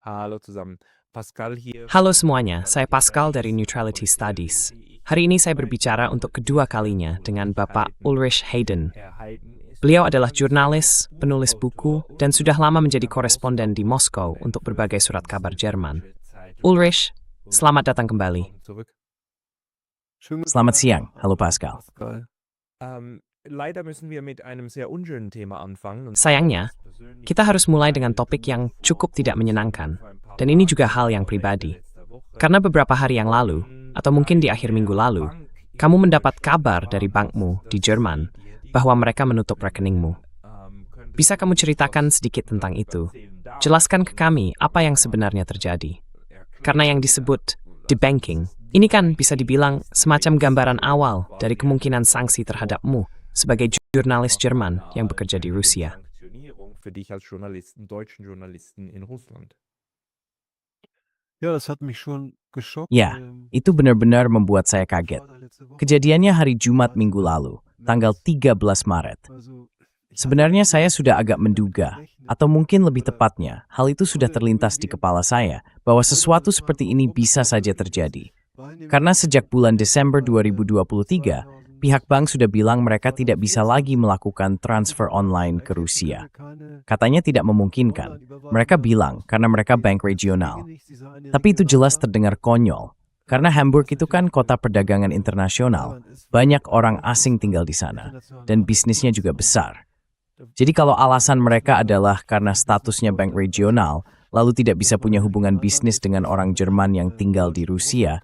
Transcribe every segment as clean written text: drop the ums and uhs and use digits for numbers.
Hallo zusammen. Pascal hier. Halo semuanya, saya Pascal dari Neutrality Studies. Hari ini saya berbicara untuk kedua kalinya dengan Bapak Ulrich Hayden. Beliau adalah jurnalis, penulis buku, dan sudah lama menjadi koresponden di Moskow untuk berbagai surat kabar Jerman. Ulrich, selamat datang kembali. Selamat siang, halo Pascal. Leider müssen wir mit einem sehr unschönen Thema anfangen. Sayangnya, kita harus mulai dengan topik yang cukup tidak menyenangkan, dan ini juga hal yang pribadi. Karena beberapa hari yang lalu, atau mungkin di akhir minggu lalu, kamu mendapat kabar dari bankmu di Jerman bahwa mereka menutup rekeningmu. Bisa kamu ceritakan sedikit tentang itu? Jelaskan ke kami apa yang sebenarnya terjadi. Karena yang disebut debanking, ini kan bisa dibilang semacam gambaran awal dari kemungkinan sanksi terhadapmu sebagai jurnalis Jerman yang bekerja di Rusia. Für dich als Journalisten, deutschen Journalisten in Russland. Ya, das hat mich schon geschockt. Ya, itu benar-benar membuat saya kaget. Kejadiannya hari Jumat minggu lalu, tanggal 13 Maret. Sebenarnya saya sudah agak menduga, atau mungkin lebih tepatnya, hal itu sudah terlintas di kepala saya, bahwa sesuatu seperti ini bisa saja terjadi. Karena sejak bulan Desember 2023, pihak bank sudah bilang mereka tidak bisa lagi melakukan transfer online ke Rusia. Katanya tidak memungkinkan. Mereka bilang karena mereka bank regional. Tapi itu jelas terdengar konyol. Karena Hamburg itu kan kota perdagangan internasional. Banyak orang asing tinggal di sana. Dan bisnisnya juga besar. Jadi kalau alasan mereka adalah karena statusnya bank regional, lalu tidak bisa punya hubungan bisnis dengan orang Jerman yang tinggal di Rusia,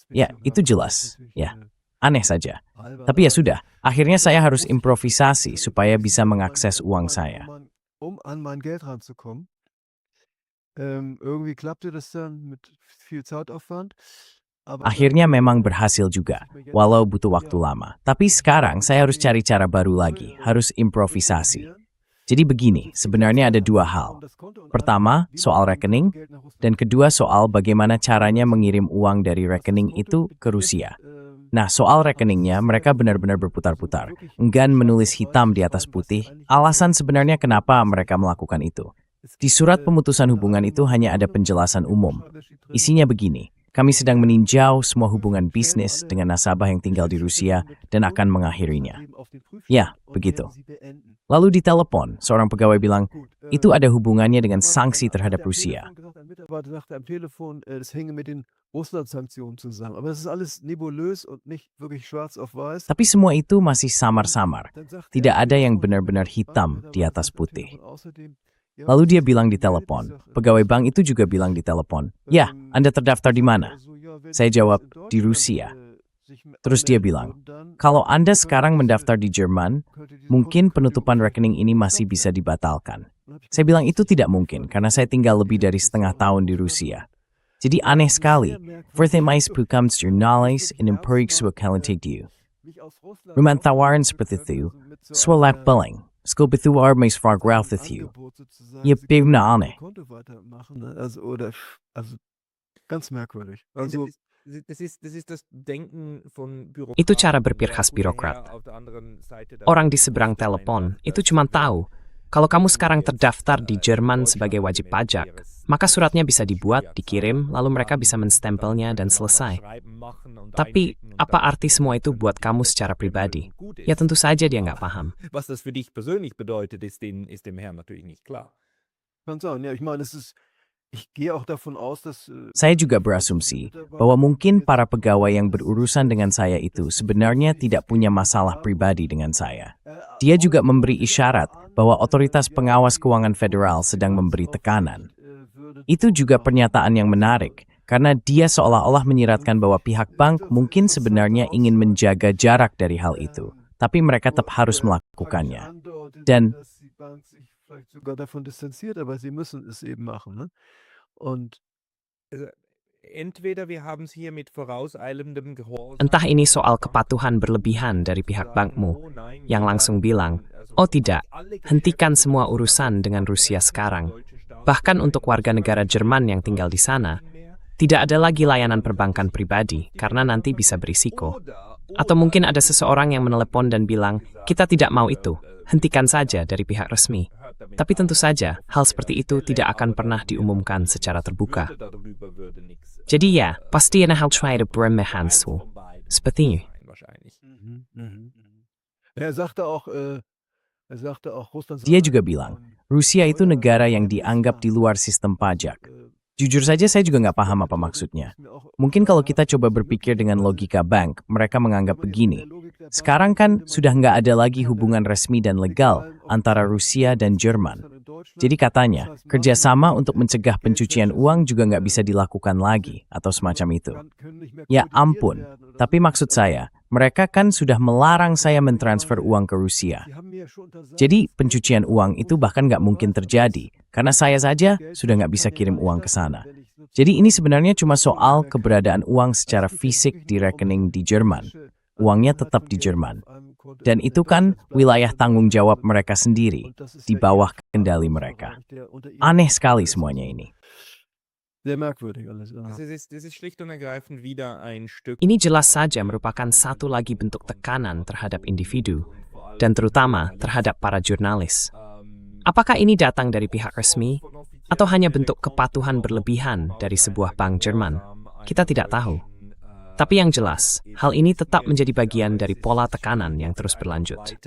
ya itu jelas. Ya, aneh saja. Tapi ya sudah, akhirnya saya harus improvisasi supaya bisa mengakses uang saya. An mein Geld ranzukommen. Irgendwie klappte das dann mit viel Zeitaufwand. Akhirnya memang berhasil juga, walau butuh waktu lama. Tapi sekarang saya harus cari cara baru lagi, harus improvisasi. Jadi begini, sebenarnya ada dua hal. Pertama, soal rekening, dan kedua soal bagaimana caranya mengirim uang dari rekening itu ke Rusia. Nah, soal rekeningnya, mereka benar-benar berputar-putar. Enggan menulis hitam di atas putih, alasan sebenarnya kenapa mereka melakukan itu. Di surat pemutusan hubungan itu hanya ada penjelasan umum. Isinya begini, kami sedang meninjau semua hubungan bisnis dengan nasabah yang tinggal di Rusia dan akan mengakhirinya. Ya, begitu. Lalu di telepon, seorang pegawai bilang, itu ada hubungannya dengan sanksi terhadap Rusia. Tapi semua itu masih samar-samar. Tidak ada yang benar-benar hitam di atas putih. Lalu dia bilang di telepon, pegawai bank itu juga bilang di telepon, ya, Anda terdaftar di mana? Saya jawab, di Rusia. Terus dia bilang, kalau Anda sekarang mendaftar di Jerman, mungkin penutupan rekening ini masih bisa dibatalkan. Saya bilang itu tidak mungkin, karena saya tinggal lebih dari setengah tahun di Rusia. Jadi aneh sekali, vertemais becomes journalist in Empirik Swakalitek you. Rumah tawaran seperti itu, swalak beling. Skill betuar mais far growth with you. Je bevna aneh. Ganz merkwürdig. Itu cara berpikir khas birokrat. Orang di seberang telepon itu cuma tahu, kalau kamu sekarang terdaftar di Jerman sebagai wajib pajak, maka suratnya bisa dibuat, dikirim, lalu mereka bisa menstempelnya dan selesai. Tapi, apa arti semua itu buat kamu secara pribadi? Ya tentu saja dia nggak paham. Was das für dich persönlich bedeutet, ist dem Herrn natürlich nicht klar. Saya juga berasumsi bahwa mungkin para pegawai yang berurusan dengan saya itu sebenarnya tidak punya masalah pribadi dengan saya. Dia juga memberi isyarat bahwa otoritas pengawas keuangan federal sedang memberi tekanan. Itu juga pernyataan yang menarik, karena dia seolah-olah menyiratkan bahwa pihak bank mungkin sebenarnya ingin menjaga jarak dari hal itu, tapi mereka tetap harus melakukannya. Dan sogar davon distanziert, aber sie müssen es eben machen. Ne? Und entweder wir haben es hier mit vorauseilendem Gehorsam. Entah ini soal kepatuhan berlebihan dari pihak bankmu, yang langsung bilang, oh tidak, hentikan semua urusan dengan Rusia sekarang. Bahkan untuk warga negara Jerman yang tinggal di sana, tidak ada lagi layanan perbankan pribadi, karena nanti bisa berisiko. Atau mungkin ada seseorang yang menelepon dan bilang, kita tidak mau itu, hentikan saja dari pihak resmi. Tapi tentu saja, hal seperti itu tidak akan pernah diumumkan secara terbuka. Jadi ya, pasti eine halt schweire Bremmehan so. Sepertinya. Er sagte auch, Russland Dia juga bilang, Rusia itu negara yang dianggap di luar sistem pajak. Jujur saja saya juga nggak paham apa maksudnya. Mungkin kalau kita coba berpikir dengan logika bank, mereka menganggap begini. Sekarang kan sudah nggak ada lagi hubungan resmi dan legal antara Rusia dan Jerman. Jadi katanya, kerjasama untuk mencegah pencucian uang juga nggak bisa dilakukan lagi, atau semacam itu. Ya ampun, tapi maksud saya, mereka kan sudah melarang saya mentransfer uang ke Rusia. Jadi pencucian uang itu bahkan nggak mungkin terjadi, karena saya saja sudah nggak bisa kirim uang ke sana. Jadi ini sebenarnya cuma soal keberadaan uang secara fisik di rekening di Jerman. Uangnya tetap di Jerman. Dan itu kan wilayah tanggung jawab mereka sendiri, di bawah kendali mereka. Aneh sekali semuanya ini. Ini jelas saja merupakan satu lagi bentuk tekanan terhadap individu, dan terutama terhadap para jurnalis. Apakah ini datang dari pihak resmi, atau hanya bentuk kepatuhan berlebihan dari sebuah bank Jerman? Kita tidak tahu. Tapi yang jelas, hal ini tetap menjadi bagian dari pola tekanan yang terus berlanjut.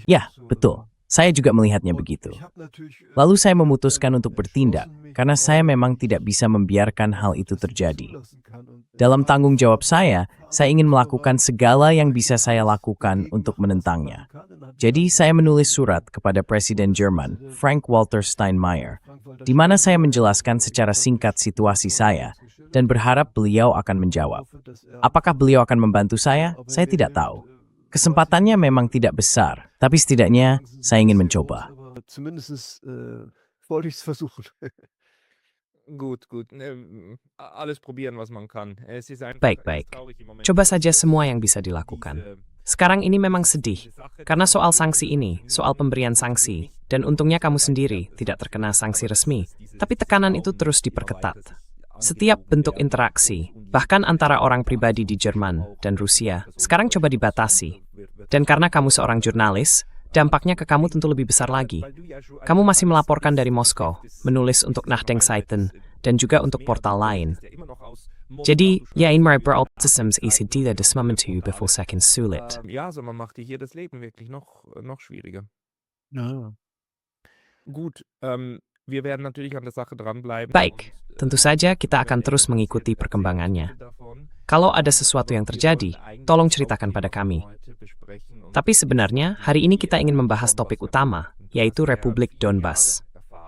Ya, betul. Saya juga melihatnya begitu. Lalu saya memutuskan untuk bertindak, karena saya memang tidak bisa membiarkan hal itu terjadi. Dalam tanggung jawab saya ingin melakukan segala yang bisa saya lakukan untuk menentangnya. Jadi saya menulis surat kepada Presiden Jerman, Frank-Walter Steinmeier, di mana saya menjelaskan secara singkat situasi saya, dan berharap beliau akan menjawab. Apakah beliau akan membantu saya? Saya tidak tahu. Kesempatannya memang tidak besar, tapi setidaknya saya ingin mencoba. Baik. Coba saja semua yang bisa dilakukan. Sekarang ini memang sedih, karena soal sanksi ini, soal pemberian sanksi, dan untungnya kamu sendiri tidak terkena sanksi resmi, tapi tekanan itu terus diperketat. Setiap bentuk interaksi, bahkan antara orang pribadi di Jerman dan Rusia, sekarang coba dibatasi. Dan karena kamu seorang jurnalis, dampaknya ke kamu tentu lebih besar lagi. Kamu masih melaporkan dari Moskow, menulis untuk Nachdenkseiten, dan juga untuk portal lain. Jadi, ja, einmal braucht es ECD des Momentu bevor second sulit. Ja, also man macht dir hier das Leben wirklich noch schwieriger. Gut, wir werden natürlich an der Sache dranbleiben. Baik, tentu saja kita akan terus mengikuti perkembangannya. Kalau ada sesuatu yang terjadi, tolong ceritakan pada kami. Tapi sebenarnya, hari ini kita ingin membahas topik utama, yaitu Republik Donbas.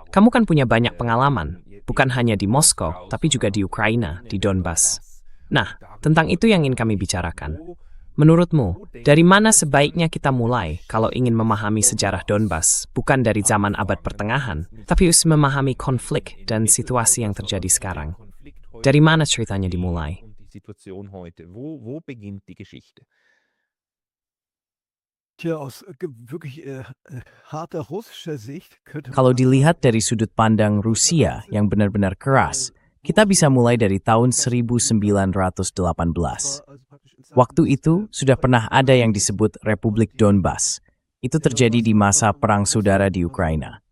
Kamu kan punya banyak pengalaman, bukan hanya di Moskow, tapi juga di Ukraina, di Donbas. Nah, tentang itu yang ingin kami bicarakan. Menurutmu, dari mana sebaiknya kita mulai kalau ingin memahami sejarah Donbas, bukan dari zaman abad pertengahan, tapi harus memahami konflik dan situasi yang terjadi sekarang? Dari mana ceritanya dimulai? Wo beginnt die Geschichte? Kalau dilihat dari sudut pandang Rusia yang benar-benar keras, kita bisa mulai dari tahun 1918. Waktu itu sudah pernah ada yang disebut Republik Donbas. Itu terjadi di masa Perang Saudara di Ukraina.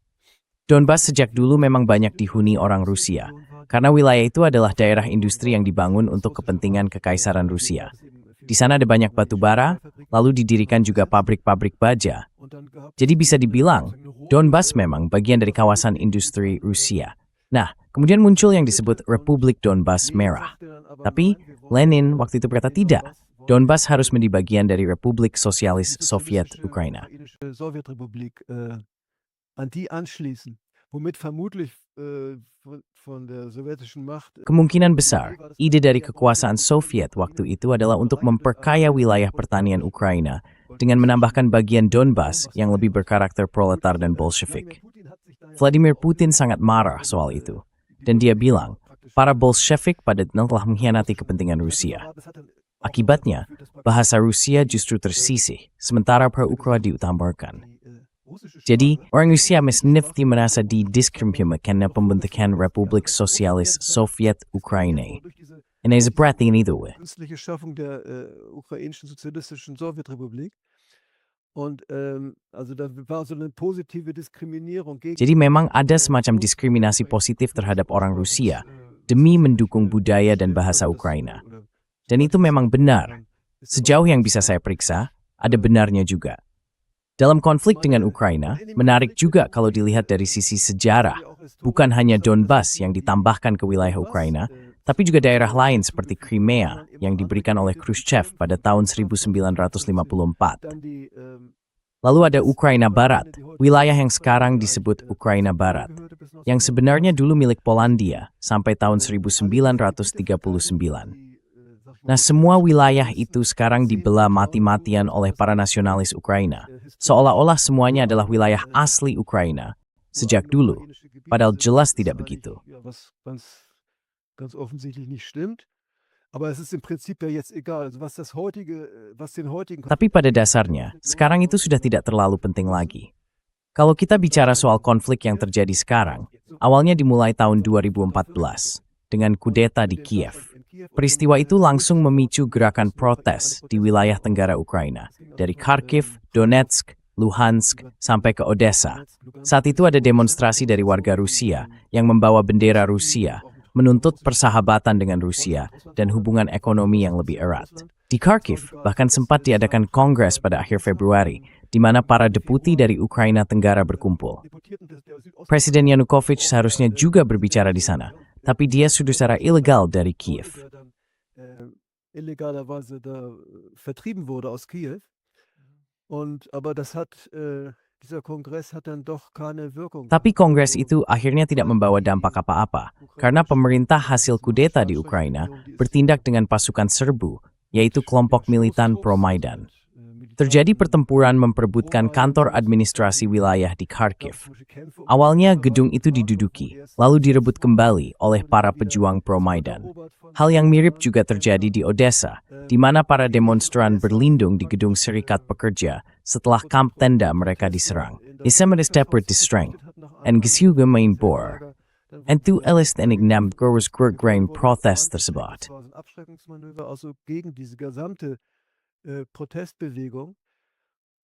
Donbas sejak dulu memang banyak dihuni orang Rusia, karena wilayah itu adalah daerah industri yang dibangun untuk kepentingan Kekaisaran Rusia. Di sana ada banyak batu bara, lalu didirikan juga pabrik-pabrik baja. Jadi bisa dibilang, Donbas memang bagian dari kawasan industri Rusia. Nah, kemudian muncul yang disebut Republik Donbas Merah. Tapi Lenin waktu itu berkata tidak. Donbas harus menjadi bagian dari Republik Sosialis Soviet Ukraina. Kemungkinan besar, ide dari kekuasaan Soviet waktu itu adalah untuk memperkaya wilayah pertanian Ukraina dengan menambahkan bagian Donbas yang lebih berkarakter proletar dan Bolshevik. Vladimir Putin sangat marah soal itu, dan dia bilang, para Bolshevik pada telah mengkhianati kepentingan Rusia. Akibatnya, bahasa Rusia justru tersisih, sementara pro-Ukra diutamakan. Jadi, orang Rusia mesnifti merasa didiskriminasi karena pembentukan Republik Sosialis Soviet Ukraina. And there's a breath in either way. Künstliche Schaffung der ukrainischen sozialistischen Sowjetrepublik. Und also da war so eine positive Diskriminierung gegen. Jadi memang ada semacam diskriminasi positif terhadap orang Rusia demi mendukung budaya dan bahasa Ukraina. Dan itu memang benar. Sejauh yang bisa saya periksa, ada benarnya juga. Dalam konflik dengan Ukraina, menarik juga kalau dilihat dari sisi sejarah. Bukan hanya Donbas yang ditambahkan ke wilayah Ukraina, tapi juga daerah lain seperti Crimea yang diberikan oleh Khrushchev pada tahun 1954. Lalu ada Ukraina Barat, wilayah yang sekarang disebut Ukraina Barat, yang sebenarnya dulu milik Polandia sampai tahun 1939. Nah, semua wilayah itu sekarang dibelah mati-matian oleh para nasionalis Ukraina, seolah-olah semuanya adalah wilayah asli Ukraina sejak dulu, padahal jelas tidak begitu. Ganz offensichtlich nicht stimmt. Aber es ist im Prinzip ja jetzt egal, also was den heutigen. Tapi pada dasarnya, sekarang itu sudah tidak terlalu penting lagi. Kalau kita bicara soal konflik yang terjadi sekarang, awalnya dimulai tahun 2014 dengan kudeta di Kiev. Peristiwa itu langsung memicu gerakan protes di wilayah tenggara Ukraina, dari Kharkiv, Donetsk, Luhansk, sampai ke Odessa. Saat itu ada demonstrasi dari warga Rusia yang membawa bendera Rusia, menuntut persahabatan dengan Rusia dan hubungan ekonomi yang lebih erat. Di Kharkiv, bahkan sempat diadakan kongres pada akhir Februari, di mana para deputi dari Ukraina Tenggara berkumpul. Presiden Yanukovych seharusnya juga berbicara di sana, tapi dia sudah secara ilegal dari Kiev. Illegalerweise da vertrieben wurde aus Kiew. Aber das hat dieser Kongress hat dann doch keine Wirkung. Tapi kongres itu akhirnya tidak membawa dampak apa-apa, karena pemerintah hasil kudeta di Ukraina bertindak dengan pasukan serbu, yaitu kelompok militan pro-Maidan. Terjadi pertempuran memperebutkan kantor administrasi wilayah di Kharkiv. Awalnya gedung itu diduduki, lalu direbut kembali oleh para pejuang pro-Maidan. Hal yang mirip juga terjadi di Odessa, di mana para demonstran berlindung di gedung Serikat Pekerja setelah kamp tenda mereka diserang. Isemedes wordt distreng, en gesuge bor. En tu elist en ignamt goros grain protes tersebut. Also gegen diese gesamte Protestbewegung.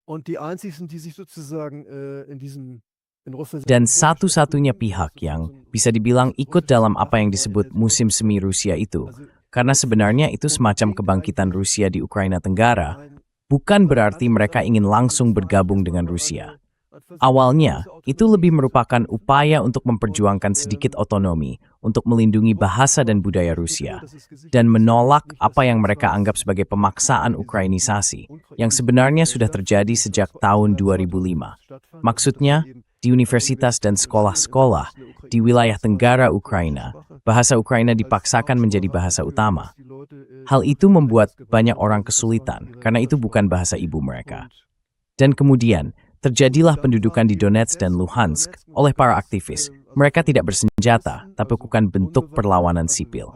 Und die einzigen, die sich sozusagen dan satu-satunya pihak yang bisa dibilang ikut dalam apa yang disebut musim semi Rusia itu, karena sebenarnya itu semacam kebangkitan Rusia di Ukraina Tenggara, bukan berarti mereka ingin langsung bergabung dengan Rusia. Awalnya, itu lebih merupakan upaya untuk memperjuangkan sedikit otonomi untuk melindungi bahasa dan budaya Rusia, dan menolak apa yang mereka anggap sebagai pemaksaan Ukrainisasi, yang sebenarnya sudah terjadi sejak tahun 2005. Maksudnya, di universitas dan sekolah-sekolah di wilayah tenggara Ukraina, bahasa Ukraina dipaksakan menjadi bahasa utama. Hal itu membuat banyak orang kesulitan, karena itu bukan bahasa ibu mereka. Dan kemudian, terjadilah pendudukan di Donetsk dan Luhansk oleh para aktivis. Mereka tidak bersenjata, tapi bukan bentuk perlawanan sipil.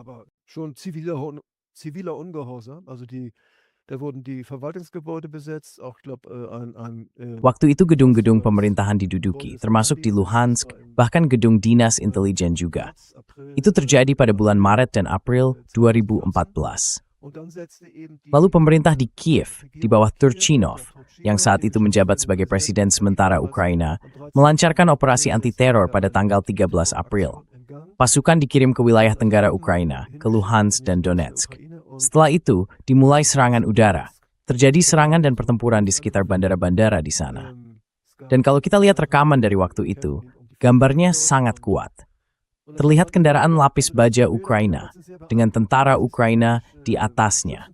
Waktu itu gedung-gedung pemerintahan diduduki, termasuk di Luhansk, bahkan gedung dinas intelijen juga. Itu terjadi pada bulan Maret dan April 2014. Lalu pemerintah di Kiev, di bawah Turchinov, yang saat itu menjabat sebagai presiden sementara Ukraina, melancarkan operasi anti-teror pada tanggal 13 April. Pasukan dikirim ke wilayah tenggara Ukraina, ke Luhansk dan Donetsk. Setelah itu, dimulai serangan udara. Terjadi serangan dan pertempuran di sekitar bandara-bandara di sana. Dan kalau kita lihat rekaman dari waktu itu, gambarnya sangat kuat. Terlihat kendaraan lapis baja Ukraina dengan tentara Ukraina di atasnya.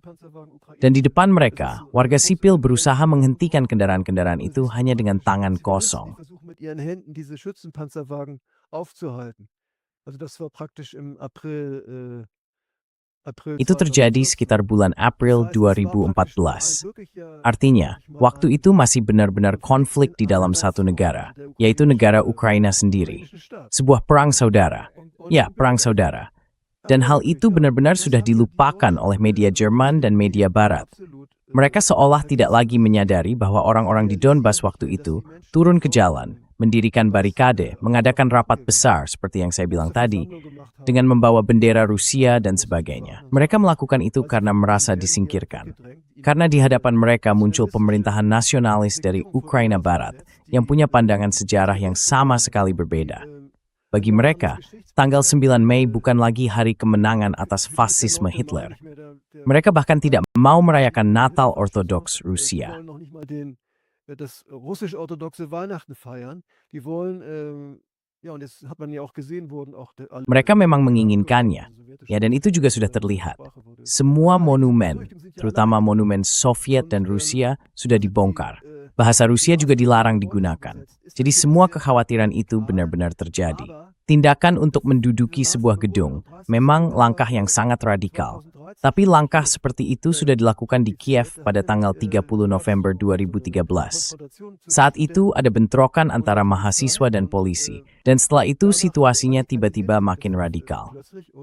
Dan di depan mereka, warga sipil berusaha menghentikan kendaraan-kendaraan itu hanya dengan tangan kosong. Itu terjadi sekitar bulan April 2014. Artinya, waktu itu masih benar-benar konflik di dalam satu negara, yaitu negara Ukraina sendiri. Sebuah perang saudara. Ya, perang saudara. Dan hal itu benar-benar sudah dilupakan oleh media Jerman dan media Barat. Mereka seolah tidak lagi menyadari bahwa orang-orang di Donbas waktu itu turun ke jalan, mendirikan barikade, mengadakan rapat besar seperti yang saya bilang tadi, dengan membawa bendera Rusia dan sebagainya. Mereka melakukan itu karena merasa disingkirkan. Karena di hadapan mereka muncul pemerintahan nasionalis dari Ukraina Barat yang punya pandangan sejarah yang sama sekali berbeda. Bagi mereka, tanggal 9 Mei bukan lagi hari kemenangan atas fasisme Hitler. Mereka bahkan tidak mau merayakan Natal Ortodoks Rusia. Das russisch-orthodoxe Weihnachten feiern. Die wollen, ja, und das hat man ja auch gesehen, wurden auch Mereka memang menginginkannya, ya, dan itu juga sudah terlihat. Semua monumen, terutama monumen Soviet dan Rusia, sudah dibongkar. Bahasa Rusia juga dilarang digunakan. Jadi semua kekhawatiran itu benar-benar terjadi. Tindakan untuk menduduki sebuah gedung memang langkah yang sangat radikal. Tapi langkah seperti itu sudah dilakukan di Kiev pada tanggal 30 November 2013. Saat itu ada bentrokan antara mahasiswa dan polisi, dan setelah itu situasinya tiba-tiba makin radikal.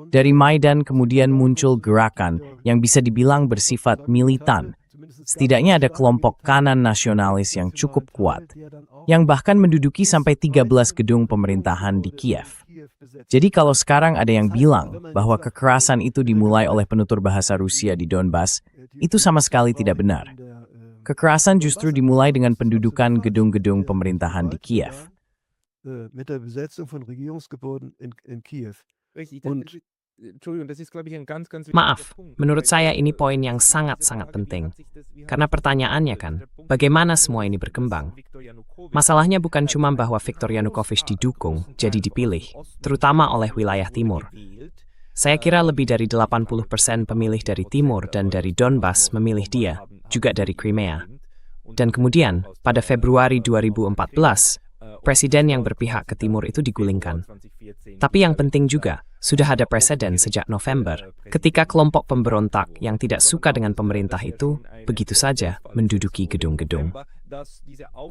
Dari Maidan kemudian muncul gerakan yang bisa dibilang bersifat militan. Setidaknya ada kelompok kanan nasionalis yang cukup kuat, yang bahkan menduduki sampai 13 gedung pemerintahan di Kiev. Jadi kalau sekarang ada yang bilang bahwa kekerasan itu dimulai oleh penutur bahasa Rusia di Donbas, itu sama sekali tidak benar. Kekerasan justru dimulai dengan pendudukan gedung-gedung pemerintahan di Kiev. Mit der Besetzung von Regierungsgebäuden in Kiew. Maaf, menurut saya ini poin yang sangat-sangat penting. Karena pertanyaannya kan, bagaimana semua ini berkembang? Masalahnya bukan cuma bahwa Viktor Yanukovych didukung, jadi dipilih, terutama oleh wilayah timur. Saya kira lebih dari 80% pemilih dari timur dan dari Donbas memilih dia, juga dari Crimea. Dan kemudian, pada Februari 2014, presiden yang berpihak ke timur itu digulingkan. Tapi yang penting juga, sudah ada presiden sejak November, ketika kelompok pemberontak yang tidak suka dengan pemerintah itu begitu saja menduduki gedung-gedung.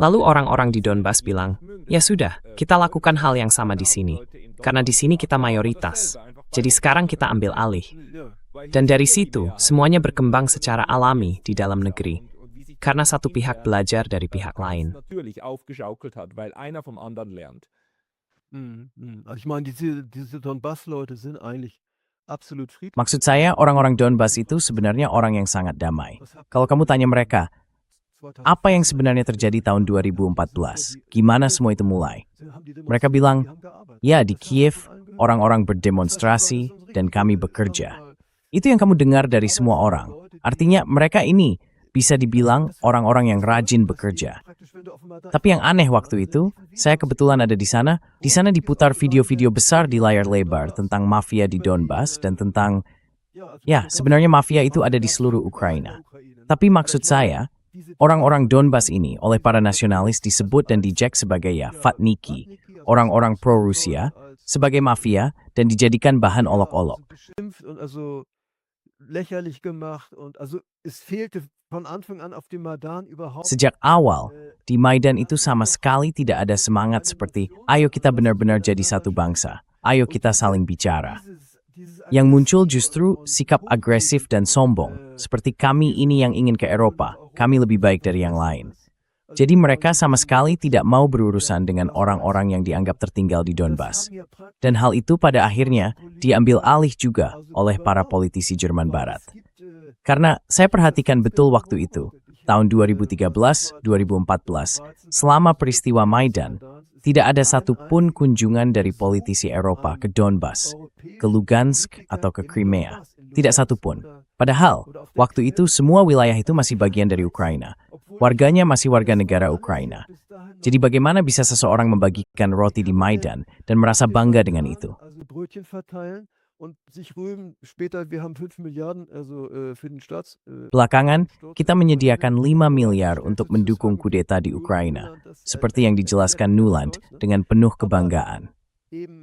Lalu orang-orang di Donbas bilang, ya sudah, kita lakukan hal yang sama di sini, karena di sini kita mayoritas. Jadi sekarang kita ambil alih. Dan dari situ, semuanya berkembang secara alami di dalam negeri, karena satu pihak belajar dari pihak lain. Ich meine, diese Donbass-Leute sind eigentlich absolut friedlich. Maksud saya, orang-orang Donbas itu sebenarnya orang yang sangat damai. Kalau kamu tanya mereka, apa yang sebenarnya terjadi tahun 2014? Gimana semua itu mulai? Mereka bilang, ya di Kiev, orang-orang berdemonstrasi dan kami bekerja. Itu yang kamu dengar dari semua orang. Artinya mereka ini bisa dibilang orang-orang yang rajin bekerja. Tapi yang aneh waktu itu, saya kebetulan ada di sana. Di sana diputar video-video besar di layar lebar tentang mafia di Donbas dan tentang, ya sebenarnya mafia itu ada di seluruh Ukraina. Tapi maksud saya, orang-orang Donbas ini oleh para nasionalis disebut dan dijek sebagai ya fatniki, orang-orang pro-Rusia, sebagai mafia dan dijadikan bahan olok-olok. Lächerlich gemacht und also es fehlte von Anfang an auf dem Maidan überhaupt. Sejak awal, di Maidan itu sama sekali tidak ada semangat seperti ayo kita benar-benar jadi satu bangsa, ayo kita saling bicara. Yang muncul justru sikap agresif dan sombong, seperti kami ini yang ingin ke Eropa, kami lebih baik dari yang lain. Jadi mereka sama sekali tidak mau berurusan dengan orang-orang yang dianggap tertinggal di Donbas. Dan hal itu pada akhirnya diambil alih juga oleh para politisi Jerman Barat. Karena saya perhatikan betul waktu itu, tahun 2013-2014, selama peristiwa Maidan, tidak ada satupun kunjungan dari politisi Eropa ke Donbas, ke Lugansk atau ke Crimea. Tidak satupun. Padahal, waktu itu semua wilayah itu masih bagian dari Ukraina. Warganya masih warga negara Ukraina. Jadi bagaimana bisa seseorang membagikan roti di Maidan dan merasa bangga dengan itu? Belakangan, kita menyediakan 5 miliar untuk mendukung kudeta di Ukraina, seperti yang dijelaskan Nuland dengan penuh kebanggaan.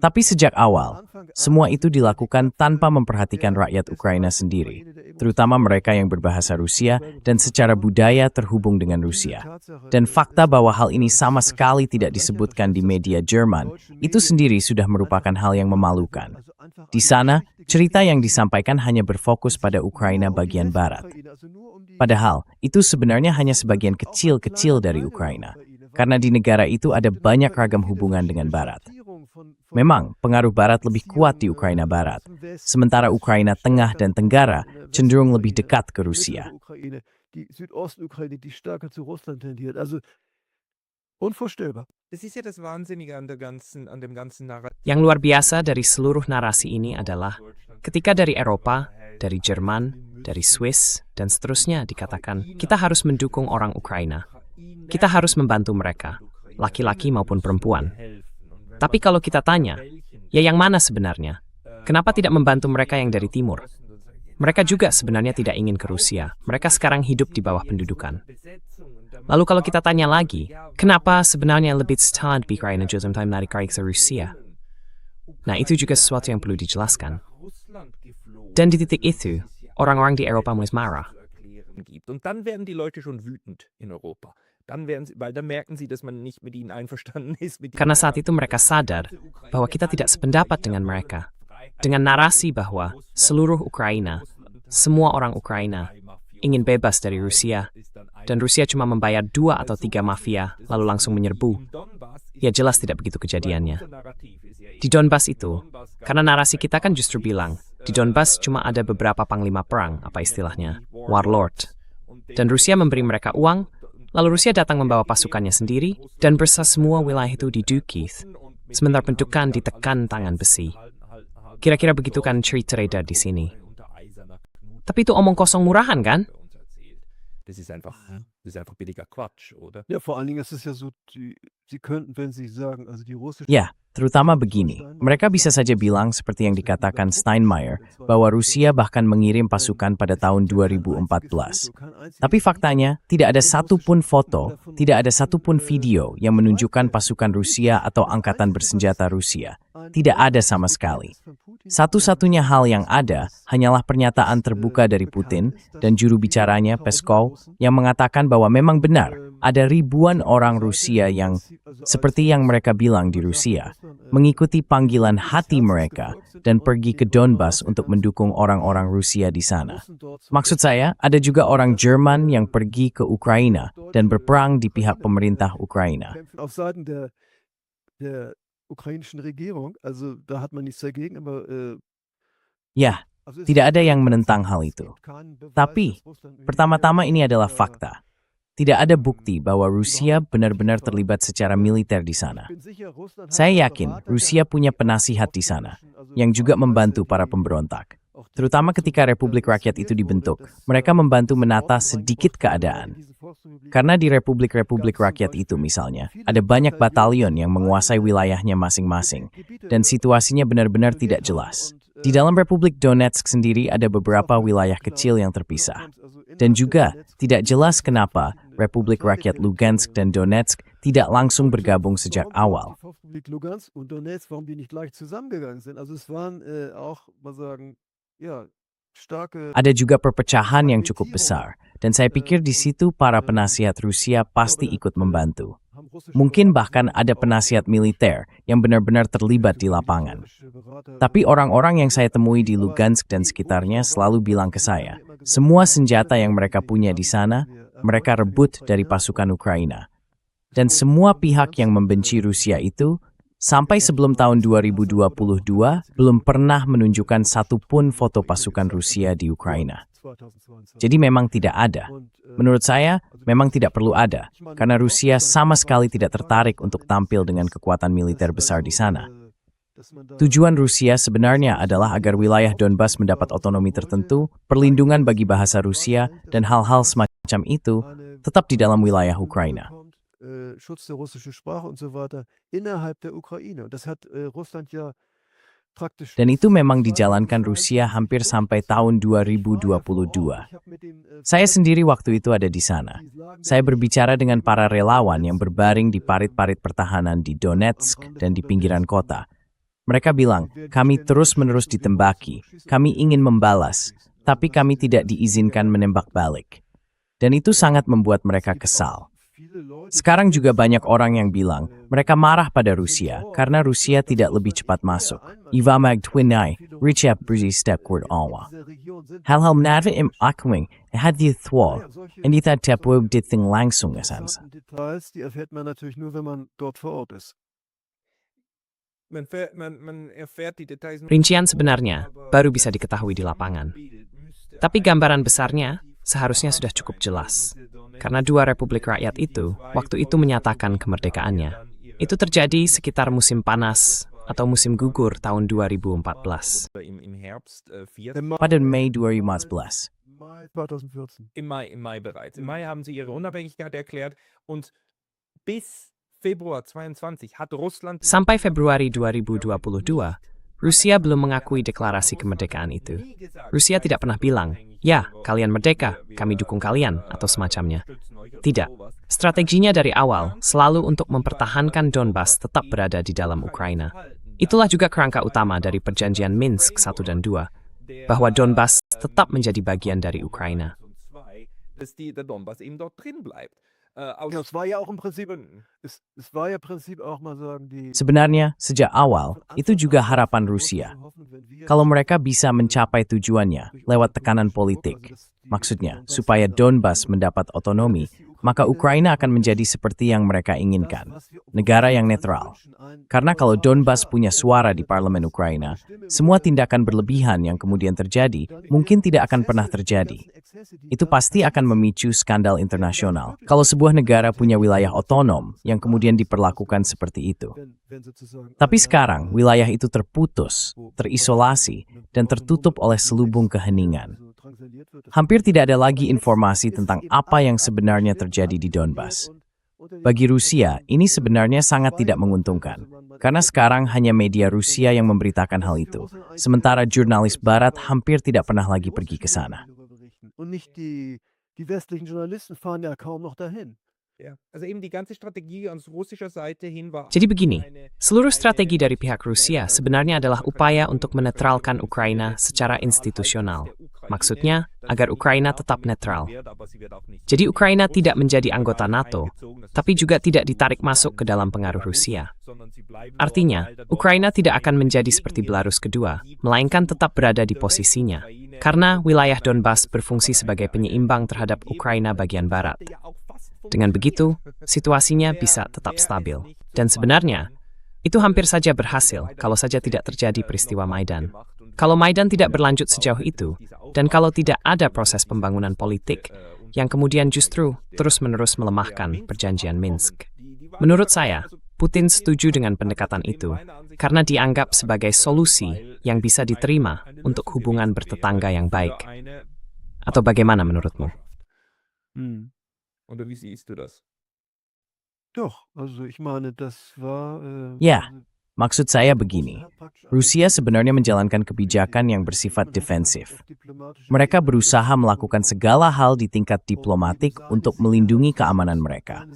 Tapi sejak awal, semua itu dilakukan tanpa memperhatikan rakyat Ukraina sendiri, terutama mereka yang berbahasa Rusia dan secara budaya terhubung dengan Rusia. Dan fakta bahwa hal ini sama sekali tidak disebutkan di media Jerman, itu sendiri sudah merupakan hal yang memalukan. Di sana, cerita yang disampaikan hanya berfokus pada Ukraina bagian barat. Padahal, itu sebenarnya hanya sebagian kecil-kecil dari Ukraina. Karena di negara itu ada banyak ragam hubungan dengan Barat. Memang, pengaruh Barat lebih kuat di Ukraina Barat. Sementara Ukraina Tengah dan Tenggara cenderung lebih dekat ke Rusia. Die Südostukraine, die stärker zu Russland tendiert. Also unvorstellbar. Das ist ja das Wahnsinnige an dem ganzen Narrativ. Yang luar biasa dari seluruh narasi ini adalah ketika dari Eropa, dari Jerman, dari Swiss, dan seterusnya dikatakan kita harus mendukung orang Ukraina. Kita harus membantu mereka, laki-laki maupun perempuan. Tapi kalau kita tanya, ya yang mana sebenarnya? Kenapa tidak membantu mereka yang dari timur? Mereka juga sebenarnya tidak ingin ke Rusia. Mereka sekarang hidup di bawah pendudukan. Lalu kalau kita tanya lagi, kenapa sebenarnya lebih stad di Ukraina juzum time menarik ke Rusia? Nah, itu juga sesuatu yang perlu dijelaskan. Dan di titik itu, orang-orang di Eropa mulai marah. Und dann werden die Leute schon wütend in Europa. Weil dann merken sie, dass man nicht mit ihnen einverstanden ist. Karena saat itu mereka sadar bahwa kita tidak sependapat dengan mereka. Dengan narasi bahwa seluruh Ukraina, semua orang Ukraina, ingin bebas dari Rusia, dan Rusia cuma membayar 2 atau 3 mafia, lalu langsung menyerbu. Ya jelas tidak begitu kejadiannya. Di Donbas itu, karena narasi kita kan justru bilang, di Donbas cuma ada beberapa panglima perang, apa istilahnya, warlord. Dan Rusia memberi mereka uang, lalu Rusia datang membawa pasukannya sendiri, dan bersah semua wilayah itu diduki, sementara pendudukan ditekan tangan besi. Kira-kira begitu kan cerita di sini. Tapi itu omong kosong murahan kan? Das ist einfach billiger Quatsch, oder? Ja, vor allen Dingen ist es ja so, sie könnten, wenn sie sagen, also die russische... Ya, terutama begini. Mereka bisa saja bilang seperti yang dikatakan Steinmeier, bahwa Rusia bahkan mengirim pasukan pada tahun 2014. Tapi faktanya, tidak ada satupun foto, tidak ada satupun video yang menunjukkan pasukan Rusia atau angkatan bersenjata Rusia. Tidak ada sama sekali. Satu-satunya hal yang ada hanyalah pernyataan terbuka dari Putin dan juru bicaranya Peskov yang mengatakan bahwa memang benar ada ribuan orang Rusia yang, seperti yang mereka bilang di Rusia, mengikuti panggilan hati mereka dan pergi ke Donbas untuk mendukung orang-orang Rusia di sana. Maksud saya, ada juga orang Jerman yang pergi ke Ukraina dan berperang di pihak pemerintah Ukraina. Auf Seiten der ukrainischen Regierung, also da hat man nichts dagegen, aber Ya, tidak ada yang menentang hal itu. Tapi, pertama-tama ini adalah fakta. Tidak ada bukti bahwa Rusia benar-benar terlibat secara militer di sana. Saya yakin Rusia punya penasihat di sana, yang juga membantu para pemberontak. Terutama ketika Republik Rakyat itu dibentuk, mereka membantu menata sedikit keadaan. Karena di Republik-Republik Rakyat itu misalnya, ada banyak batalion yang menguasai wilayahnya masing-masing, dan situasinya benar-benar tidak jelas. Di dalam Republik Donetsk sendiri ada beberapa wilayah kecil yang terpisah. Dan juga tidak jelas kenapa Republik Rakyat Lugansk dan Donetsk tidak langsung bergabung sejak awal. Ada juga perpecahan yang cukup besar, dan saya pikir di situ para penasihat Rusia pasti ikut membantu. Mungkin bahkan ada penasihat militer yang benar-benar terlibat di lapangan. Tapi orang-orang yang saya temui di Lugansk dan sekitarnya selalu bilang ke saya, semua senjata yang mereka punya di sana, mereka rebut dari pasukan Ukraina. Dan semua pihak yang membenci Rusia itu, sampai sebelum tahun 2022, belum pernah menunjukkan satupun foto pasukan Rusia di Ukraina. Jadi memang tidak ada. Menurut saya, memang tidak perlu ada, karena Rusia sama sekali tidak tertarik untuk tampil dengan kekuatan militer besar di sana. Tujuan Rusia sebenarnya adalah agar wilayah Donbas mendapat otonomi tertentu, perlindungan bagi bahasa Rusia, dan hal-hal semacam itu tetap di dalam wilayah Ukraina. Schutz der russischen Sprache und so weiter innerhalb der Ukraine. Das hat Russland ja praktisch. Dan itu memang dijalankan Rusia hampir sampai tahun 2022. Saya sendiri waktu itu ada di sana. Saya berbicara dengan para relawan yang berbaring di parit-parit pertahanan di Donetsk dan di pinggiran kota. Mereka bilang, kami terus-menerus ditembaki, kami ingin membalas, tapi kami tidak diizinkan menembak balik. Dan itu sangat membuat mereka kesal. Sekarang juga banyak orang yang bilang mereka marah pada Rusia karena Rusia tidak lebih cepat masuk. Iva Magdwinai, Richard Bruzi Stepward Alwa. Hal-hal menadvi im akwing, hadi thwal, and itad tepweb diting langsung asans. Details, die erfährt man natürlich nur, wenn man dort vor Ort ist. Man erfährt die Details nur, Rincian sebenarnya baru bisa diketahui di lapangan. Tapi gambaran besarnya seharusnya sudah cukup jelas. Karena dua republik rakyat itu, waktu itu menyatakan kemerdekaannya. Itu terjadi sekitar musim panas atau musim gugur tahun 2014. im Herbst Pada Mei 2014. Mai 2014. Im Mai bereits. Im Mai haben sie ihre Unabhängigkeit erklärt und bis Februar 22 hat Russland Sampai Februari 2022, Rusia belum mengakui deklarasi kemerdekaan itu. Rusia tidak pernah bilang, ya, kalian merdeka, kami dukung kalian, atau semacamnya. Tidak. Strateginya dari awal selalu untuk mempertahankan Donbas tetap berada di dalam Ukraina. Itulah juga kerangka utama dari perjanjian Minsk 1 dan 2, bahwa Donbas tetap menjadi bagian dari Ukraina. dass der Donbass eben dort drin bleibt. Ja, es war ja auch im Prinzip, es war ja im Prinzip auch mal sagen, die Sebenarnya, sejak awal, itu juga harapan Rusia. Kalau mereka bisa mencapai tujuannya lewat tekanan politik, maksudnya supaya Donbas mendapat otonomi, maka Ukraina akan menjadi seperti yang mereka inginkan, negara yang netral. Karena kalau Donbas punya suara di parlemen Ukraina, semua tindakan berlebihan yang kemudian terjadi mungkin tidak akan pernah terjadi. Itu pasti akan memicu skandal internasional kalau sebuah negara punya wilayah otonom yang kemudian diperlakukan seperti itu. Tapi sekarang wilayah itu terputus, terisolasi, dan tertutup oleh selubung keheningan. Hampir tidak ada lagi informasi tentang apa yang sebenarnya terjadi di Donbas. Bagi Rusia, ini sebenarnya sangat tidak menguntungkan, karena sekarang hanya media Rusia yang memberitakan hal itu, sementara jurnalis Barat hampir tidak pernah lagi pergi ke sana. Und nicht die westlichen Journalisten fahren ja kaum noch dahin. Ja. Also eben die ganze Strategie aus russischer Seite hin war. Jadi begini, seluruh strategi dari pihak Rusia sebenarnya adalah upaya untuk menetralkan Ukraina secara institusional. Maksudnya, agar Ukraina tetap netral. Jadi Ukraina tidak menjadi anggota NATO, tapi juga tidak ditarik masuk ke dalam pengaruh Rusia. Artinya, Ukraina tidak akan menjadi seperti Belarus kedua, melainkan tetap berada di posisinya, karena wilayah Donbas berfungsi sebagai penyeimbang terhadap Ukraina bagian barat. Dengan begitu, situasinya bisa tetap stabil. Dan sebenarnya, itu hampir saja berhasil kalau saja tidak terjadi peristiwa Maidan. Kalau Maidan tidak berlanjut sejauh itu, dan kalau tidak ada proses pembangunan politik, yang kemudian justru terus-menerus melemahkan perjanjian Minsk. Menurut saya, Putin setuju dengan pendekatan itu, karena dianggap sebagai solusi yang bisa diterima untuk hubungan bertetangga yang baik. Atau bagaimana menurutmu? Oder wie siehst du das? Doch, also ich meine, das war Ya, maksud saya begini. Rusia sebenarnya menjalankan kebijakan yang bersifat defensif. Mereka berusaha melakukan segala hal di tingkat diplomatik untuk melindungi keamanan mereka.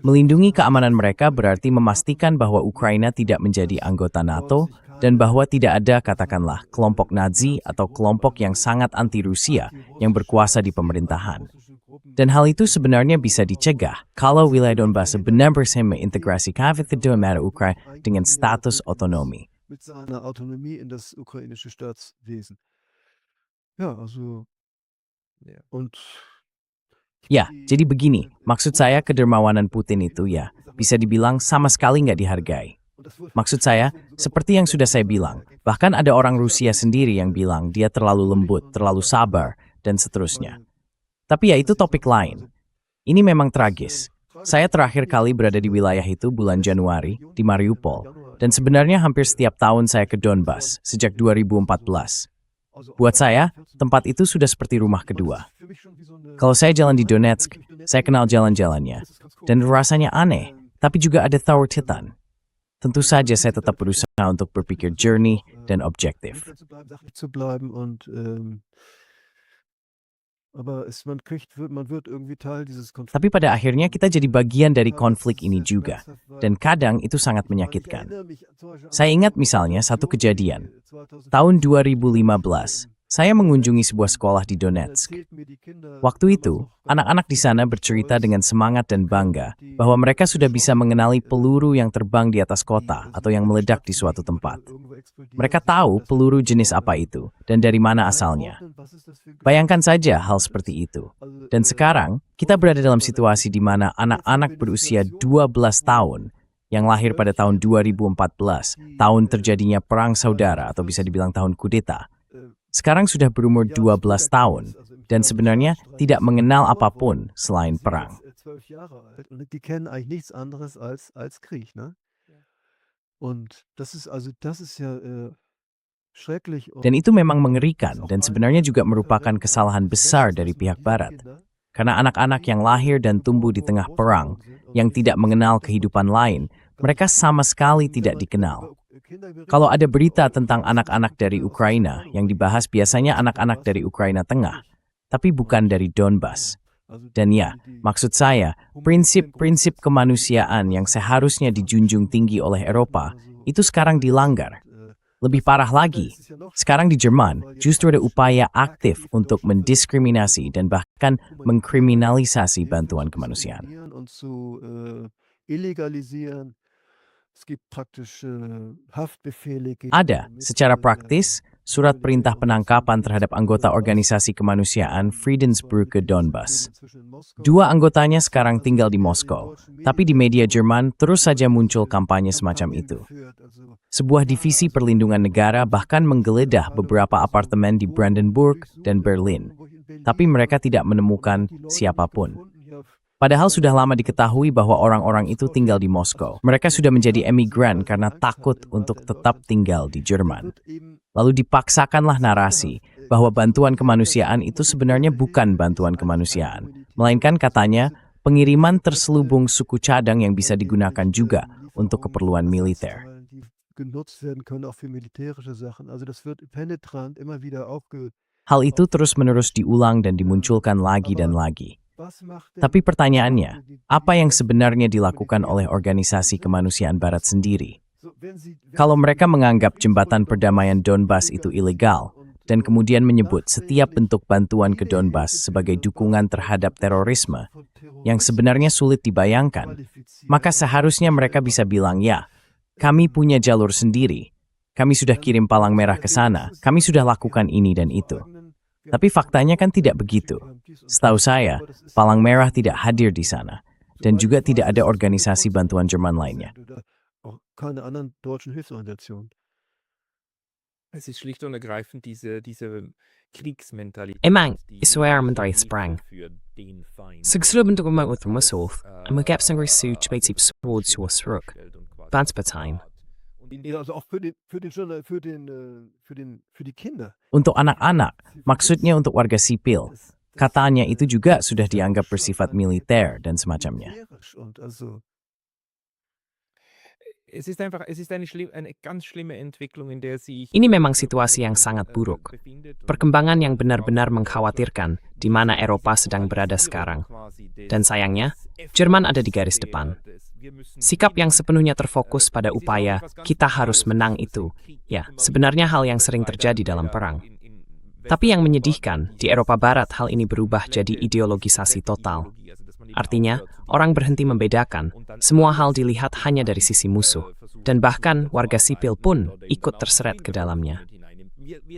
Melindungi keamanan mereka berarti memastikan bahwa Ukraina tidak menjadi anggota NATO dan bahwa tidak ada, katakanlah, kelompok Nazi atau kelompok yang sangat anti-Rusia yang berkuasa di pemerintahan. Dan hal itu sebenarnya bisa dicegah kalau wilayah Donbas benar-benar mengintegrasi kedaulatan Ukraina dengan status otonomi. mit seiner Autonomie in das ukrainische Staatswesen. Ja, also und Ya, jadi begini, maksud saya kedermawanan Putin itu ya, bisa dibilang sama sekali nggak dihargai. Maksud saya, seperti yang sudah saya bilang, bahkan ada orang Rusia sendiri yang bilang dia terlalu lembut, terlalu sabar, dan seterusnya. Tapi ya itu topik lain. Ini memang tragis. Saya terakhir kali berada di wilayah itu bulan Januari, di Mariupol, dan sebenarnya hampir setiap tahun saya ke Donbas, sejak 2014. Buat saya, tempat itu sudah seperti rumah kedua. Kalau saya jalan di Donetsk, saya kenal jalan-jalannya, dan rasanya aneh, tapi juga ada Titan. Tentu saja saya tetap berusaha untuk berpikir jernih dan objektif. zu bleiben und aber man wird irgendwie Teil dieses Konflikts. Tapi pada akhirnya kita jadi bagian dari konflik ini juga, dan kadang itu sangat menyakitkan. Saya ingat misalnya satu kejadian. Tahun 2015, saya mengunjungi sebuah sekolah di Donetsk. Waktu itu, anak-anak di sana bercerita dengan semangat dan bangga bahwa mereka sudah bisa mengenali peluru yang terbang di atas kota atau yang meledak di suatu tempat. Mereka tahu peluru jenis apa itu dan dari mana asalnya. Bayangkan saja hal seperti itu. Dan sekarang, kita berada dalam situasi di mana anak-anak berusia 12 tahun yang lahir pada tahun 2014, tahun terjadinya perang saudara atau bisa dibilang tahun kudeta, sekarang sudah berumur 12 tahun dan sebenarnya tidak mengenal apapun selain perang. Die kennen eigentlich nichts anderes als Krieg, ne? Und das ist ja schrecklich. Dan itu memang mengerikan dan sebenarnya juga merupakan kesalahan besar dari pihak Barat. Karena anak-anak yang lahir dan tumbuh di tengah perang, yang tidak mengenal kehidupan lain, mereka sama sekali tidak dikenal. Kalau ada berita tentang anak-anak dari Ukraina, yang dibahas biasanya anak-anak dari Ukraina Tengah, tapi bukan dari Donbas. Dan ya, maksud saya, prinsip-prinsip kemanusiaan yang seharusnya dijunjung tinggi oleh Eropa, itu sekarang dilanggar. Lebih parah lagi, sekarang di Jerman justru ada upaya aktif untuk mendiskriminasi dan bahkan mengkriminalisasi bantuan kemanusiaan. Ada, secara praktis, surat perintah penangkapan terhadap anggota organisasi kemanusiaan Friedensbrücke Donbas. 2 anggotanya sekarang tinggal di Moskow, tapi di media Jerman terus saja muncul kampanye semacam itu. Sebuah divisi perlindungan negara bahkan menggeledah beberapa apartemen di Brandenburg dan Berlin, tapi mereka tidak menemukan siapapun. Padahal sudah lama diketahui bahwa orang-orang itu tinggal di Moskow. Mereka sudah menjadi emigran karena takut untuk tetap tinggal di Jerman. Lalu dipaksakanlah narasi bahwa bantuan kemanusiaan itu sebenarnya bukan bantuan kemanusiaan, melainkan katanya pengiriman terselubung suku cadang yang bisa digunakan juga untuk keperluan militer. Hal itu terus-menerus diulang dan dimunculkan lagi dan lagi. Tapi pertanyaannya, apa yang sebenarnya dilakukan oleh organisasi kemanusiaan Barat sendiri? Kalau mereka menganggap jembatan perdamaian Donbas itu ilegal, dan kemudian menyebut setiap bentuk bantuan ke Donbas sebagai dukungan terhadap terorisme, yang sebenarnya sulit dibayangkan, maka seharusnya mereka bisa bilang, ya, kami punya jalur sendiri, kami sudah kirim palang merah ke sana, kami sudah lakukan ini dan itu. Tapi faktanya kan tidak begitu. Setahu saya, Palang Merah tidak hadir di sana, dan juga tidak ada organisasi bantuan Jerman lainnya. Emang, isu är mentari sprang. Segslu bentuk rumah utmusolf, en magap som resu tjbeitip sword suosruk. Bandsparteien. Untuk anak-anak, maksudnya untuk warga sipil, katanya itu juga sudah dianggap bersifat militer dan semacamnya. Ini memang situasi yang sangat buruk. Perkembangan yang benar-benar mengkhawatirkan di mana Eropa sedang berada sekarang. Dan sayangnya, Jerman ada di garis depan. Sikap yang sepenuhnya terfokus pada upaya kita harus menang itu, ya, sebenarnya hal yang sering terjadi dalam perang. Tapi yang menyedihkan, di Eropa Barat hal ini berubah jadi ideologisasi total. Artinya, orang berhenti membedakan, semua hal dilihat hanya dari sisi musuh, dan bahkan warga sipil pun ikut terseret ke dalamnya.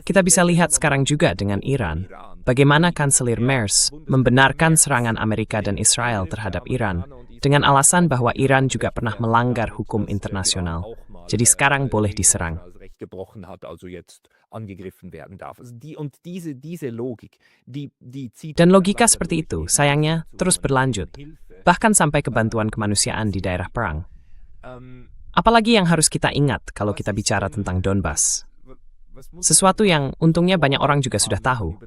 Kita bisa lihat sekarang juga dengan Iran, bagaimana Kanselir Merz membenarkan serangan Amerika dan Israel terhadap Iran, dengan alasan bahwa Iran juga pernah melanggar hukum internasional. Jadi sekarang boleh diserang. Dan logika seperti itu, sayangnya, terus berlanjut, bahkan sampai ke bantuan kemanusiaan di daerah perang. Apalagi yang harus kita ingat kalau kita bicara tentang Donbas. Sesuatu yang untungnya banyak orang juga sudah tahu.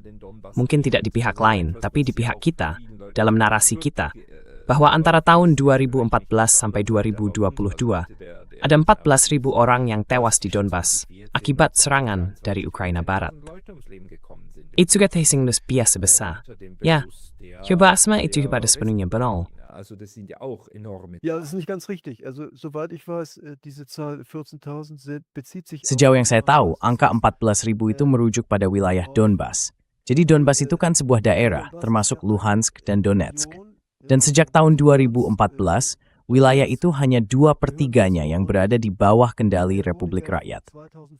Mungkin tidak di pihak lain, tapi di pihak kita, dalam narasi kita, bahwa antara tahun 2014 sampai 2022, ada 14.000 orang yang tewas di Donbas akibat serangan dari Ukraina Barat. Itu juga biasa besar. Ya, coba asma itu pada sepenuhnya benar. Also das sind ja auch enorme. Ja, das ist nicht ganz richtig. Also, soweit ich weiß, diese Zahl 14.000 bezieht sich Sejauh yang auf saya tahu, angka 14.000 itu merujuk pada wilayah Donbas. Jadi Donbas itu kan sebuah daerah, termasuk Luhansk dan Donetsk. Dan sejak tahun 2014, wilayah itu hanya 2/3-nya yang berada di bawah kendali Republik Rakyat.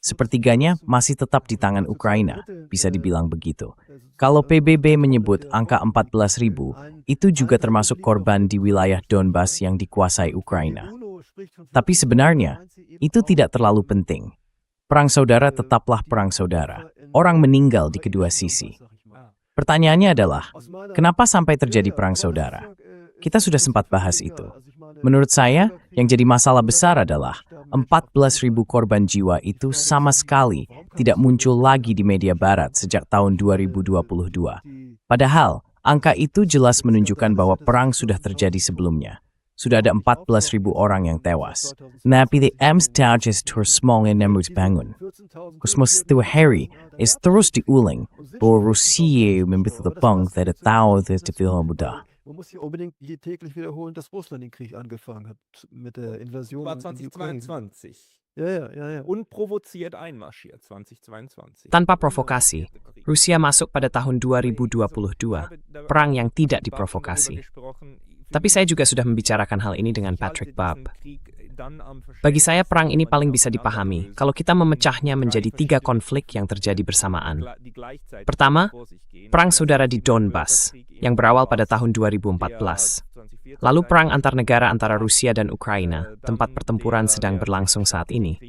Sepertiganya masih tetap di tangan Ukraina, bisa dibilang begitu. Kalau PBB menyebut angka 14.000, itu juga termasuk korban di wilayah Donbas yang dikuasai Ukraina. Tapi sebenarnya, itu tidak terlalu penting. Perang saudara tetaplah perang saudara. Orang meninggal di kedua sisi. Pertanyaannya adalah, kenapa sampai terjadi perang saudara? Kita sudah sempat bahas itu. Menurut saya, yang jadi masalah besar adalah 14.000 korban jiwa itu sama sekali tidak muncul lagi di media barat sejak tahun 2022. Padahal, angka itu jelas menunjukkan bahwa perang sudah terjadi sebelumnya. Sudah ada 14.000 orang yang tewas. Napi the Amstages Torsmong and Nemrut bangun. Kosmos Hari is terus diulang bahwa Rusia membertepang pada tahun muda. Man muss hier unbedingt täglich wiederholen, dass Russland den Krieg angefangen hat mit der Invasion War in die Ukraine. 2022. Ja. Unprovoziert einmarschiert 2022. Tanpa provokasi, Rusia masuk pada tahun 2022, perang yang tidak diprovokasi. Tapi saya juga sudah membicarakan hal ini dengan Patrick Barb. Bagi saya perang ini paling bisa dipahami kalau kita memecahnya menjadi 3 konflik yang terjadi bersamaan. Pertama, perang saudara di Donbas yang berawal pada tahun 2014. Lalu perang antar negara antara Rusia dan Ukraina, tempat pertempuran sedang berlangsung saat ini.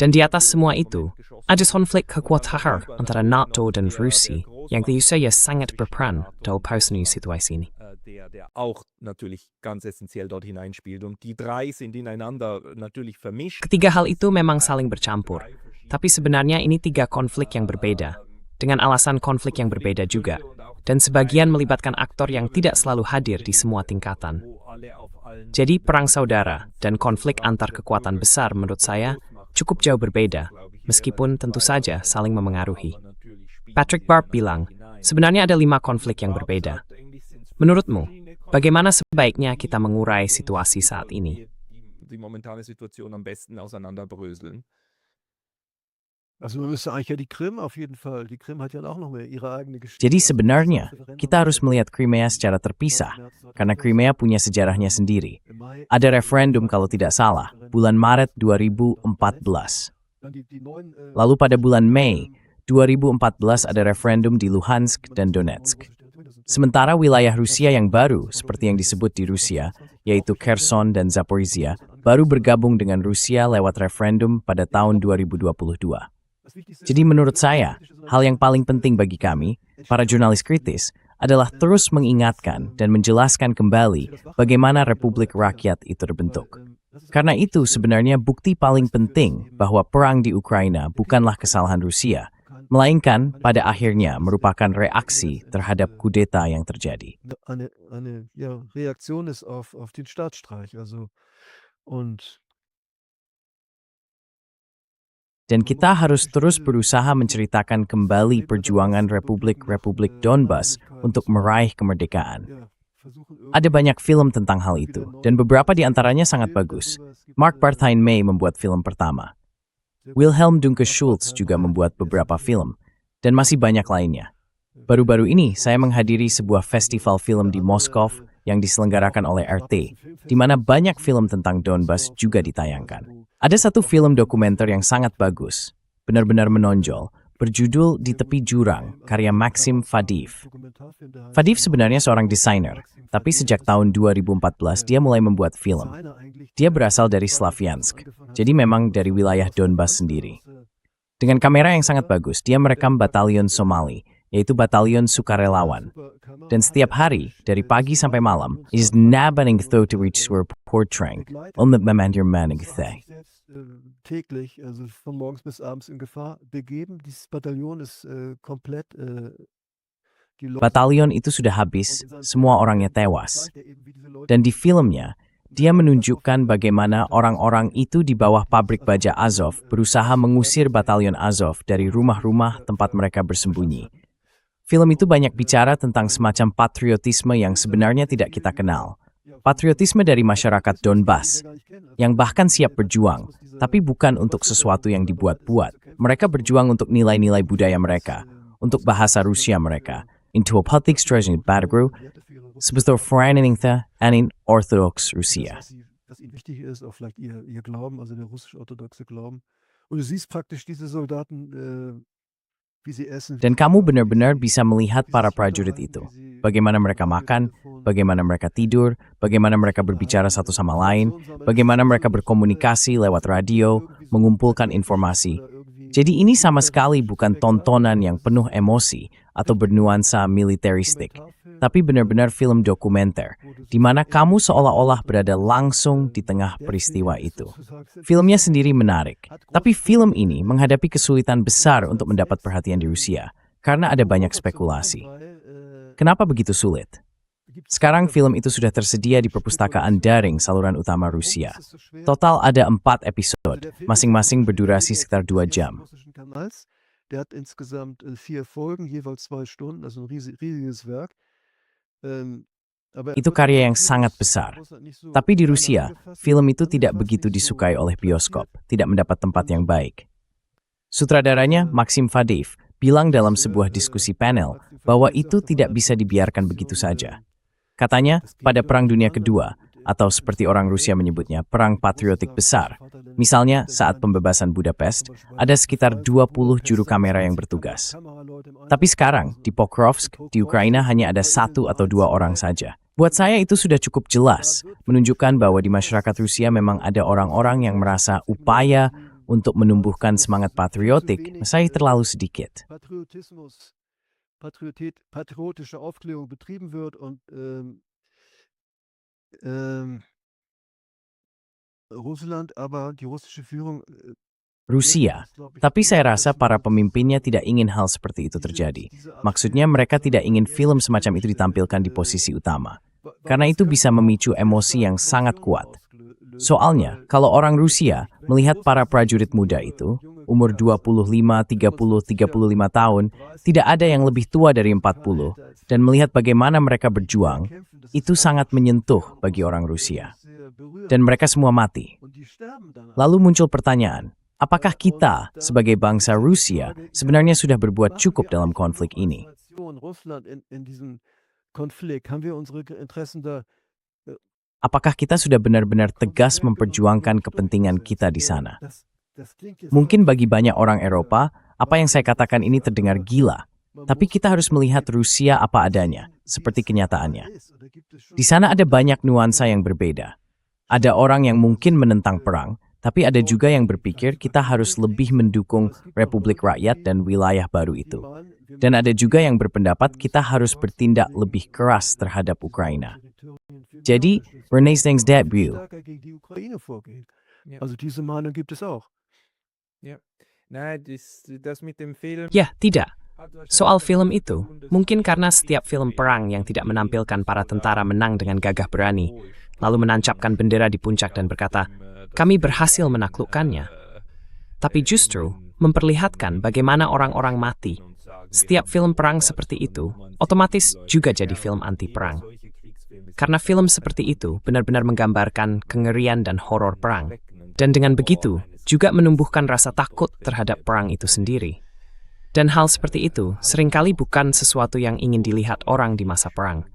Dan di atas semua itu, ada konflik kekuatan antara NATO dan Rusia yang tentu saja sangat berperan dalam personil situasi ini. Der auch natürlich ganz essentiell dort hineinspielt. Und die drei sind ineinander natürlich vermischt. Ketiga hal itu memang saling bercampur, tapi sebenarnya ini 3 konflik yang berbeda, dengan alasan konflik yang berbeda juga, dan sebagian melibatkan aktor yang tidak selalu hadir di semua tingkatan. Jadi perang saudara dan konflik antar kekuatan besar menurut saya cukup jauh berbeda, meskipun tentu saja saling memengaruhi. Patrick Barb bilang, sebenarnya ada 5 konflik yang berbeda. Menurutmu, bagaimana sebaiknya kita mengurai situasi saat ini? Die momentane Situation am besten auseinanderbröseln. Also man müsste eigentlich ja die Krim auf jeden Fall. Die Krim hat ja auch noch mehr ihre eigene Geschichte. Jadi sebenarnya, kita harus melihat Crimea secara terpisah, karena Crimea punya sejarahnya sendiri. Ada referendum kalau tidak salah, bulan Maret 2014. Lalu pada bulan Mei 2014 ada referendum di Luhansk dan Donetsk. Sementara wilayah Rusia yang baru, seperti yang disebut di Rusia, yaitu Kherson dan Zaporizhia, baru bergabung dengan Rusia lewat referendum pada tahun 2022. Jadi menurut saya, hal yang paling penting bagi kami, para jurnalis kritis, adalah terus mengingatkan dan menjelaskan kembali bagaimana Republik Rakyat itu terbentuk. Karena itu sebenarnya bukti paling penting bahwa perang di Ukraina bukanlah kesalahan Rusia, melainkan pada akhirnya merupakan reaksi terhadap kudeta yang terjadi. Eine Reaktion ist auf den Staatsstreich. Dan kita harus terus berusaha menceritakan kembali perjuangan Republik Donbas untuk meraih kemerdekaan. Ada banyak film tentang hal itu, dan beberapa di antaranya sangat bagus. Mark Barthain May membuat film pertama. Wilhelm Dunke Schulz juga membuat beberapa film, dan masih banyak lainnya. Baru-baru ini, saya menghadiri sebuah festival film di Moskow yang diselenggarakan oleh RT, di mana banyak film tentang Donbas juga ditayangkan. Ada satu film dokumenter yang sangat bagus, benar-benar menonjol, berjudul Di Tepi Jurang, karya Maxim Fadiev. Fadiev sebenarnya seorang desainer, tapi sejak tahun 2014 dia mulai membuat film. Dia berasal dari Slavyansk, jadi memang dari wilayah Donbas sendiri. Dengan kamera yang sangat bagus, dia merekam batalion Somali, yaitu batalion sukarelawan. Dan setiap hari, dari pagi sampai malam, is nabaning to reach portraying on the memandirmaning the. Täglich, also von morgens bis abends in Gefahr begeben. Dieses Bataillon ist komplett. Batalion itu sudah habis, semua orangnya tewas. Dan di filmnya, dia menunjukkan bagaimana orang-orang itu di bawah pabrik baja Azov berusaha mengusir batalion Azov dari rumah-rumah tempat mereka bersembunyi. Film itu banyak bicara tentang semacam patriotisme yang sebenarnya tidak kita kenal. Patriotisme dari masyarakat Donbas, yang bahkan siap berjuang, tapi bukan untuk sesuatu yang dibuat-buat. Mereka berjuang untuk nilai-nilai budaya mereka, untuk bahasa Rusia mereka, into a public stretching battlegroup, sebesar Vereinigung in Orthodox Rusia. Was ihnen wichtig ist, auch vielleicht ihr Glauben, also der russisch-orthodoxe Glauben. Und du siehst praktisch diese Soldaten, wie sie essen. Dan kamu benar-benar bisa melihat para prajurit itu. Bagaimana mereka makan, bagaimana mereka tidur, bagaimana mereka berbicara satu sama lain, bagaimana mereka berkomunikasi lewat radio, mengumpulkan informasi. Jadi ini sama sekali bukan tontonan yang penuh emosi atau bernuansa militeristik, tapi benar-benar film dokumenter, di mana kamu seolah-olah berada langsung di tengah peristiwa itu. Filmnya sendiri menarik, tapi film ini menghadapi kesulitan besar untuk mendapat perhatian di Rusia, karena ada banyak spekulasi. Kenapa begitu sulit? Sekarang film itu sudah tersedia di perpustakaan daring saluran utama Rusia. Total ada 4 episode, masing-masing berdurasi sekitar 2 jam. Der hat insgesamt 4 Folgen, jeweils 2 Stunden, also ein riesiges Werk. Itu karya yang sangat besar. Tapi di Rusia, film itu tidak begitu disukai oleh bioskop, tidak mendapat tempat yang baik. Sutradaranya, Maxim Fadeev, bilang dalam sebuah diskusi panel bahwa itu tidak bisa dibiarkan begitu saja. Katanya, pada Perang Dunia Kedua, atau seperti orang Rusia menyebutnya, perang patriotik besar. Misalnya, saat pembebasan Budapest, ada sekitar 20 juru kamera yang bertugas. Tapi sekarang, di Pokrovsk, di Ukraina hanya ada 1 atau 2 orang saja. Buat saya itu sudah cukup jelas, menunjukkan bahwa di masyarakat Rusia memang ada orang-orang yang merasa upaya untuk menumbuhkan semangat patriotik masih terlalu sedikit. Patriotische Aufklärung betrieben wird und Russland, aber die russische Führung Rusia, tapi saya rasa para pemimpinnya tidak ingin hal seperti itu terjadi. Maksudnya mereka tidak ingin film semacam itu ditampilkan di posisi utama. Karena itu bisa memicu emosi yang sangat kuat. Soalnya, kalau orang Rusia melihat para prajurit muda itu, umur 25, 30, 35 tahun, tidak ada yang lebih tua dari 40, dan melihat bagaimana mereka berjuang, itu sangat menyentuh bagi orang Rusia. Dan mereka semua mati. Lalu muncul pertanyaan, apakah kita sebagai bangsa Rusia sebenarnya sudah berbuat cukup dalam konflik ini? Apakah kita sudah benar-benar tegas memperjuangkan kepentingan kita di sana? Mungkin bagi banyak orang Eropa, apa yang saya katakan ini terdengar gila. Tapi kita harus melihat Rusia apa adanya, seperti kenyataannya. Di sana ada banyak nuansa yang berbeda. Ada orang yang mungkin menentang perang, tapi ada juga yang berpikir kita harus lebih mendukung Republik Rakyat dan wilayah baru itu. Dan ada juga yang berpendapat kita harus bertindak lebih keras terhadap Ukraina. Jadi, Renaissance debut. Also diese Meinung gibt es auch. Ya, tidak. Soal film itu, mungkin karena setiap film perang yang tidak menampilkan para tentara menang dengan gagah berani, lalu menancapkan bendera di puncak dan berkata, kami berhasil menaklukkannya. Tapi justru memperlihatkan bagaimana orang-orang mati. Setiap film perang seperti itu, otomatis juga jadi film anti-perang. Karena film seperti itu benar-benar menggambarkan kengerian dan horor perang. Dan dengan begitu, juga menumbuhkan rasa takut terhadap perang itu sendiri. Dan hal seperti itu seringkali bukan sesuatu yang ingin dilihat orang di masa perang.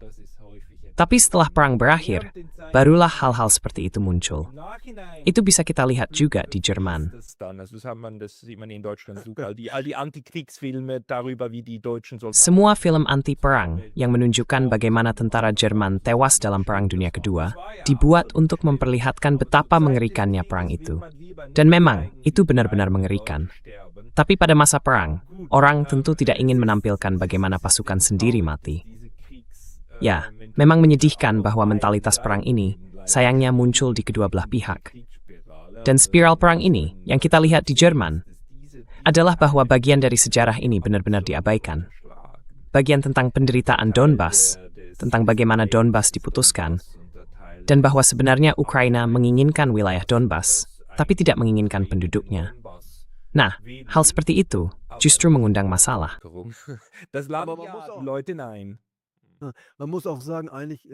Tapi setelah perang berakhir, barulah hal-hal seperti itu muncul. Itu bisa kita lihat juga di Jerman. Semua film anti-perang yang menunjukkan bagaimana tentara Jerman tewas dalam Perang Dunia Kedua dibuat untuk memperlihatkan betapa mengerikannya perang itu. Dan memang, itu benar-benar mengerikan. Tapi pada masa perang, orang tentu tidak ingin menampilkan bagaimana pasukan sendiri mati. Ya, memang menyedihkan bahwa mentalitas perang ini sayangnya muncul di kedua belah pihak. Dan spiral perang ini yang kita lihat di Jerman adalah bahwa bagian dari sejarah ini benar-benar diabaikan. Bagian tentang penderitaan Donbas, tentang bagaimana Donbas diputuskan, dan bahwa sebenarnya Ukraina menginginkan wilayah Donbas, tapi tidak menginginkan penduduknya. Nah, hal seperti itu justru mengundang masalah. Das laden Aber man ja muss auch- die Leute ein. Man muss auch sagen, eigentlich,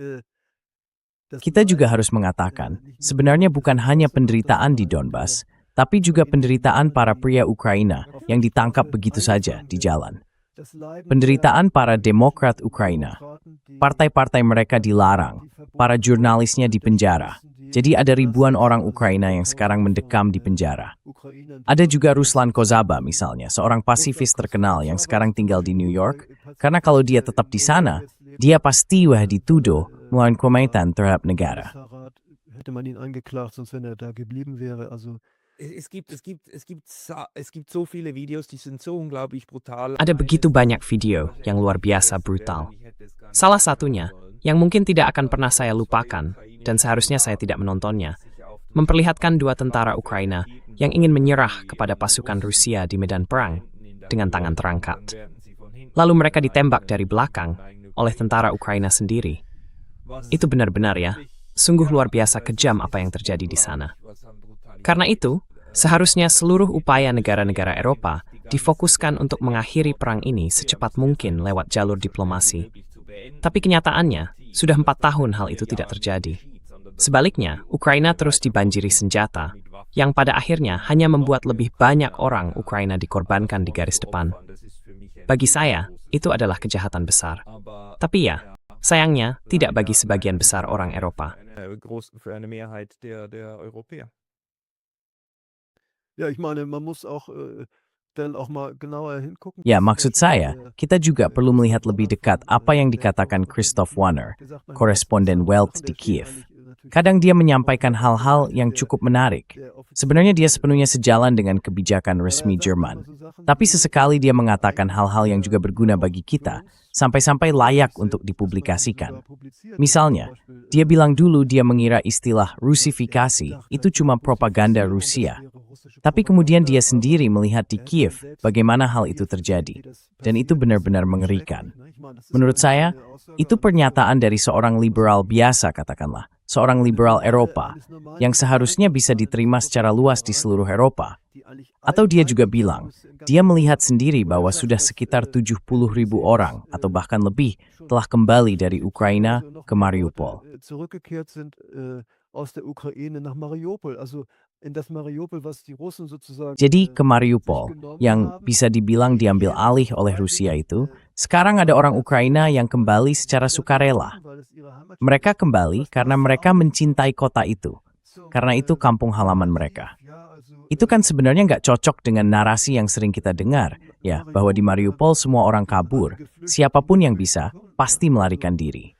das Kita juga Leid, harus mengatakan, sebenarnya bukan hanya penderitaan di Donbas, tapi juga penderitaan para pria Ukraina yang ditangkap begitu saja di jalan. das Leiden Penderitaan para Demokrat Ukraina. Partai-partai mereka dilarang, para jurnalisnya dipenjara. Jadi ada ribuan orang Ukraina yang sekarang mendekam di penjara. Ada juga Ruslan Kozaba misalnya, seorang pasifis terkenal yang sekarang tinggal di New York, karena kalau dia tetap di sana, dia pasti dituduh melawan komaitan terhadap negara. Hätte man ihn angeklagt, sonst wenn er da geblieben wäre. Also Es gibt so viele Videos, die sind so unglaublich brutal. Ada begitu banyak video yang luar biasa brutal. Salah satunya, yang mungkin tidak akan pernah saya lupakan, dan seharusnya saya tidak menontonnya, memperlihatkan dua tentara Ukraina yang ingin menyerah kepada pasukan Rusia di medan perang dengan tangan terangkat. Lalu mereka ditembak dari belakang oleh tentara Ukraina sendiri. Itu benar-benar ya, sungguh luar biasa kejam apa yang terjadi di sana. Karena itu, seharusnya seluruh upaya negara-negara Eropa difokuskan untuk mengakhiri perang ini secepat mungkin lewat jalur diplomasi. Tapi kenyataannya, sudah 4 tahun hal itu tidak terjadi. Sebaliknya, Ukraina terus dibanjiri senjata, yang pada akhirnya hanya membuat lebih banyak orang Ukraina dikorbankan di garis depan. Bagi saya, itu adalah kejahatan besar. Tapi ya, sayangnya tidak bagi sebagian besar orang Eropa. Für eine Mehrheit der Europäer. ja, ich meine, man muss auch dann auch mal genauer hingucken. Ya, maksud saya, kita juga perlu melihat lebih dekat apa yang dikatakan Christoph Warner, koresponden Welt di Kiev. Kadang dia menyampaikan hal-hal yang cukup menarik. Sebenarnya dia sepenuhnya sejalan dengan kebijakan resmi Jerman. Tapi sesekali dia mengatakan hal-hal yang juga berguna bagi kita, sampai-sampai layak untuk dipublikasikan. Misalnya, dia bilang dulu dia mengira istilah Rusifikasi itu cuma propaganda Rusia. Tapi kemudian dia sendiri melihat di Kiev bagaimana hal itu terjadi. Dan itu benar-benar mengerikan. Menurut saya, itu pernyataan dari seorang liberal biasa katakanlah. Seorang liberal Eropa yang seharusnya bisa diterima secara luas di seluruh Eropa. Atau dia juga bilang, dia melihat sendiri bahwa sudah sekitar 70.000 orang atau bahkan lebih telah kembali dari Ukraina ke Mariupol. Zurückgekehrt sind aus der Ukraine nach Mariupol. Also in das Mariupol, was die Russen sozusagen Jadi ke Mariupol, yang bisa dibilang diambil alih oleh Rusia itu, sekarang ada orang Ukraina yang kembali secara sukarela. Mereka kembali karena mereka mencintai kota itu. Karena itu kampung halaman mereka. Itu kan sebenarnya nggak cocok dengan narasi yang sering kita dengar, ya, bahwa di Mariupol semua orang kabur. Siapapun yang bisa, pasti melarikan diri.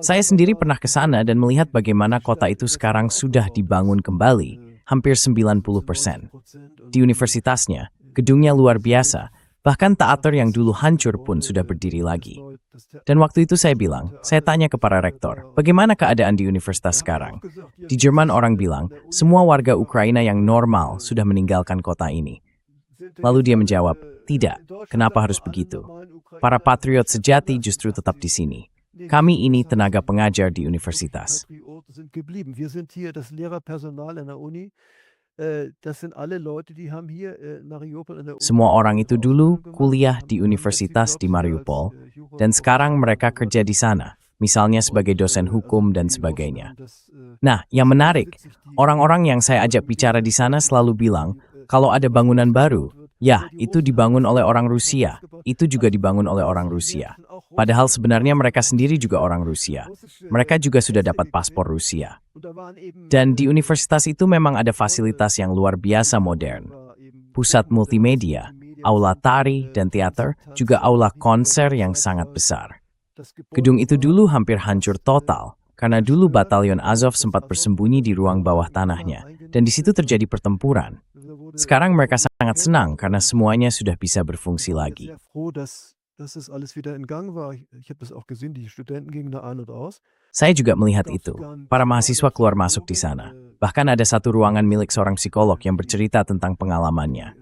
Saya sendiri pernah ke sana dan melihat bagaimana kota itu sekarang sudah dibangun kembali, hampir 90%. Di universitasnya, gedungnya luar biasa, bahkan teater yang dulu hancur pun sudah berdiri lagi. Dan waktu itu saya bilang, saya tanya ke para rektor, bagaimana keadaan di universitas sekarang? Di Jerman orang bilang, semua warga Ukraina yang normal sudah meninggalkan kota ini. Lalu dia menjawab, tidak, kenapa harus begitu? Para patriot sejati justru tetap di sini. Kami ini tenaga pengajar di universitas. Wir sind hier das Lehrerpersonal an der Uni. Das sind alle Leute, die haben hier Mariupol an der Uni. Semua orang itu dulu kuliah di universitas di Mariupol, dan sekarang mereka kerja di sana, misalnya sebagai dosen hukum dan sebagainya. Nah, yang menarik, orang-orang yang saya ajak bicara di sana selalu bilang, kalau ada bangunan baru, ya, itu dibangun oleh orang Rusia, itu juga dibangun oleh orang Rusia. Padahal sebenarnya mereka sendiri juga orang Rusia. Mereka juga sudah dapat paspor Rusia. Dan di universitas itu memang ada fasilitas yang luar biasa modern. Pusat multimedia, aula tari dan teater, juga aula konser yang sangat besar. Gedung itu dulu hampir hancur total, karena dulu batalion Azov sempat bersembunyi di ruang bawah tanahnya, dan di situ terjadi pertempuran. Sekarang mereka sangat senang karena semuanya sudah bisa berfungsi lagi. Dass es alles wieder in Gang war. Ich habe das auch gesehen, die Studenten gingen da ein und aus. Saya juga melihat itu. Para mahasiswa keluar masuk di sana. Bahkan ada satu ruangan milik seorang psikolog yang bercerita tentang pengalamannya.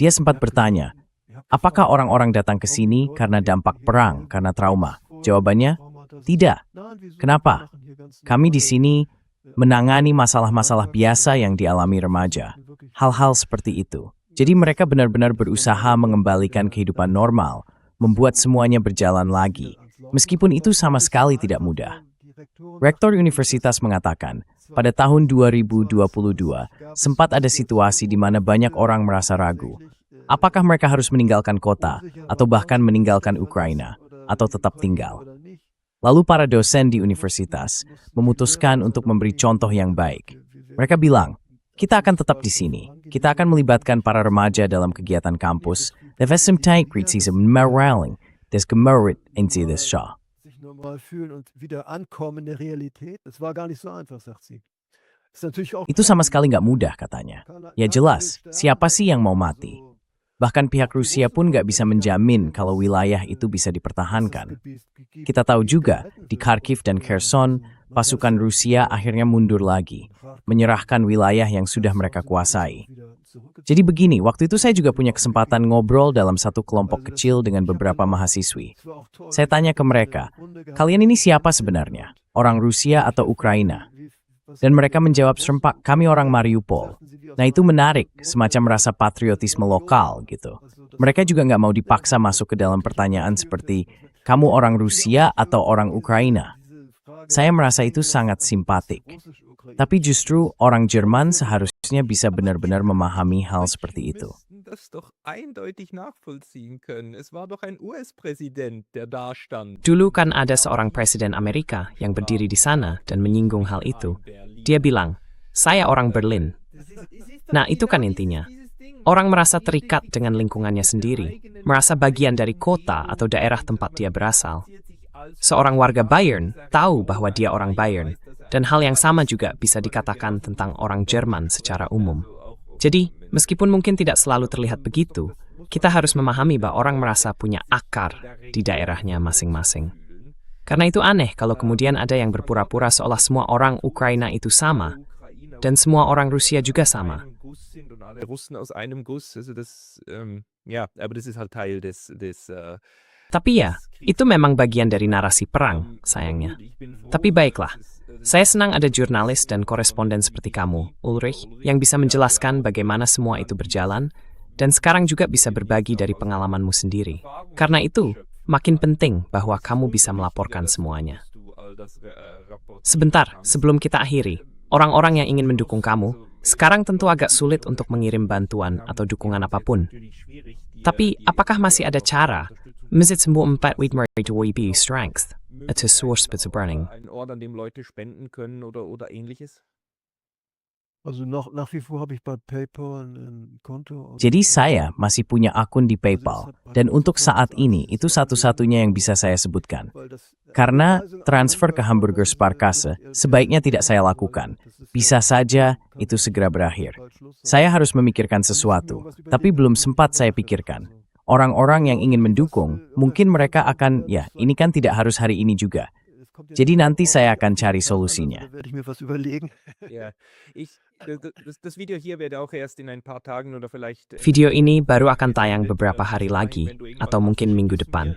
Dia sempat bertanya, apakah orang-orang datang ke sini karena dampak perang, karena trauma? Jawabannya, tidak. Kenapa? Kami di sini menangani masalah-masalah biasa yang dialami remaja. Hal-hal seperti itu. Jadi mereka benar-benar berusaha mengembalikan kehidupan normal, membuat semuanya berjalan lagi, meskipun itu sama sekali tidak mudah. Rektor universitas mengatakan, pada tahun 2022, sempat ada situasi di mana banyak orang merasa ragu. Apakah mereka harus meninggalkan kota, atau bahkan meninggalkan Ukraina, atau tetap tinggal? Lalu para dosen di universitas memutuskan untuk memberi contoh yang baik. Mereka bilang, kita akan tetap di sini. Kita akan melibatkan para remaja dalam kegiatan kampus. Itu sama sekali nggak mudah, katanya. Ya jelas, siapa sih yang mau mati? Bahkan pihak Rusia pun nggak bisa menjamin kalau wilayah itu bisa dipertahankan. Kita tahu juga, di Kharkiv dan Kherson, pasukan Rusia akhirnya mundur lagi, menyerahkan wilayah yang sudah mereka kuasai. Jadi begini, waktu itu saya juga punya kesempatan ngobrol dalam satu kelompok kecil dengan beberapa mahasiswi. Saya tanya ke mereka, kalian ini siapa sebenarnya? Orang Rusia atau Ukraina? Dan mereka menjawab serempak, kami orang Mariupol. Nah itu menarik, semacam rasa patriotisme lokal gitu. Mereka juga nggak mau dipaksa masuk ke dalam pertanyaan seperti, kamu orang Rusia atau orang Ukraina? Saya merasa itu sangat simpatik. Tapi justru orang Jerman seharusnya bisa benar-benar memahami hal seperti itu. Dulu kan ada seorang presiden Amerika yang berdiri di sana dan menyinggung hal itu. Dia bilang, saya orang Berlin. Nah itu kan intinya. Orang merasa terikat dengan lingkungannya sendiri, merasa bagian dari kota atau daerah tempat dia berasal. Seorang warga Bayern tahu bahwa dia orang Bayern, dan hal yang sama juga bisa dikatakan tentang orang Jerman secara umum. Jadi, meskipun mungkin tidak selalu terlihat begitu, kita harus memahami bahwa orang merasa punya akar di daerahnya masing-masing. Karena itu aneh kalau kemudian ada yang berpura-pura seolah semua orang Ukraina itu sama, dan semua orang Rusia juga sama. Tapi ya, itu memang bagian dari narasi perang, sayangnya. Tapi baiklah, saya senang ada jurnalis dan koresponden seperti kamu, Ulrich, yang bisa menjelaskan bagaimana semua itu berjalan, dan sekarang juga bisa berbagi dari pengalamanmu sendiri. Karena itu, makin penting bahwa kamu bisa melaporkan semuanya. Sebentar, sebelum kita akhiri, orang-orang yang ingin mendukung kamu, sekarang tentu agak sulit untuk mengirim bantuan atau dukungan apapun. Tapi, apakah masih ada cara? Mit semua empat to be strength, at a source bit burning. Jadi saya masih punya akun di PayPal, dan untuk saat ini itu satu-satunya yang bisa saya sebutkan. Karena transfer ke Hamburger Sparkasse sebaiknya tidak saya lakukan. Bisa saja itu segera berakhir. Saya harus memikirkan sesuatu, tapi belum sempat saya pikirkan. Orang-orang yang ingin mendukung, mungkin mereka akan, ya ini kan tidak harus hari ini juga. Jadi nanti saya akan cari solusinya. Video ini baru akan tayang beberapa hari lagi, atau mungkin minggu depan.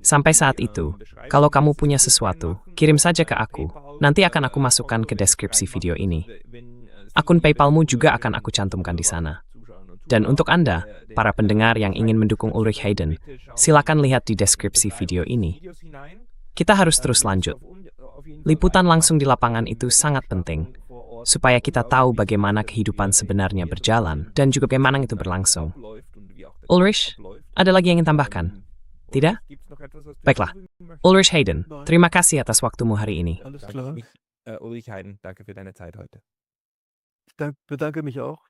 Sampai saat itu, kalau kamu punya sesuatu, kirim saja ke aku. Nanti akan aku masukkan ke deskripsi video ini. Akun PayPalmu juga akan aku cantumkan di sana. Dan untuk Anda, para pendengar yang ingin mendukung Ulrich Hayden, silakan lihat di deskripsi video ini. Kita harus terus lanjut. Liputan langsung di lapangan itu sangat penting, supaya kita tahu bagaimana kehidupan sebenarnya berjalan dan juga bagaimana itu berlangsung. Ulrich, ada lagi yang ingin tambahkan? Tidak? Baiklah. Ulrich Hayden, terima kasih atas waktumu hari ini. Ulrich Hayden, danke für deine Zeit heute. Ich bedanke mich auch.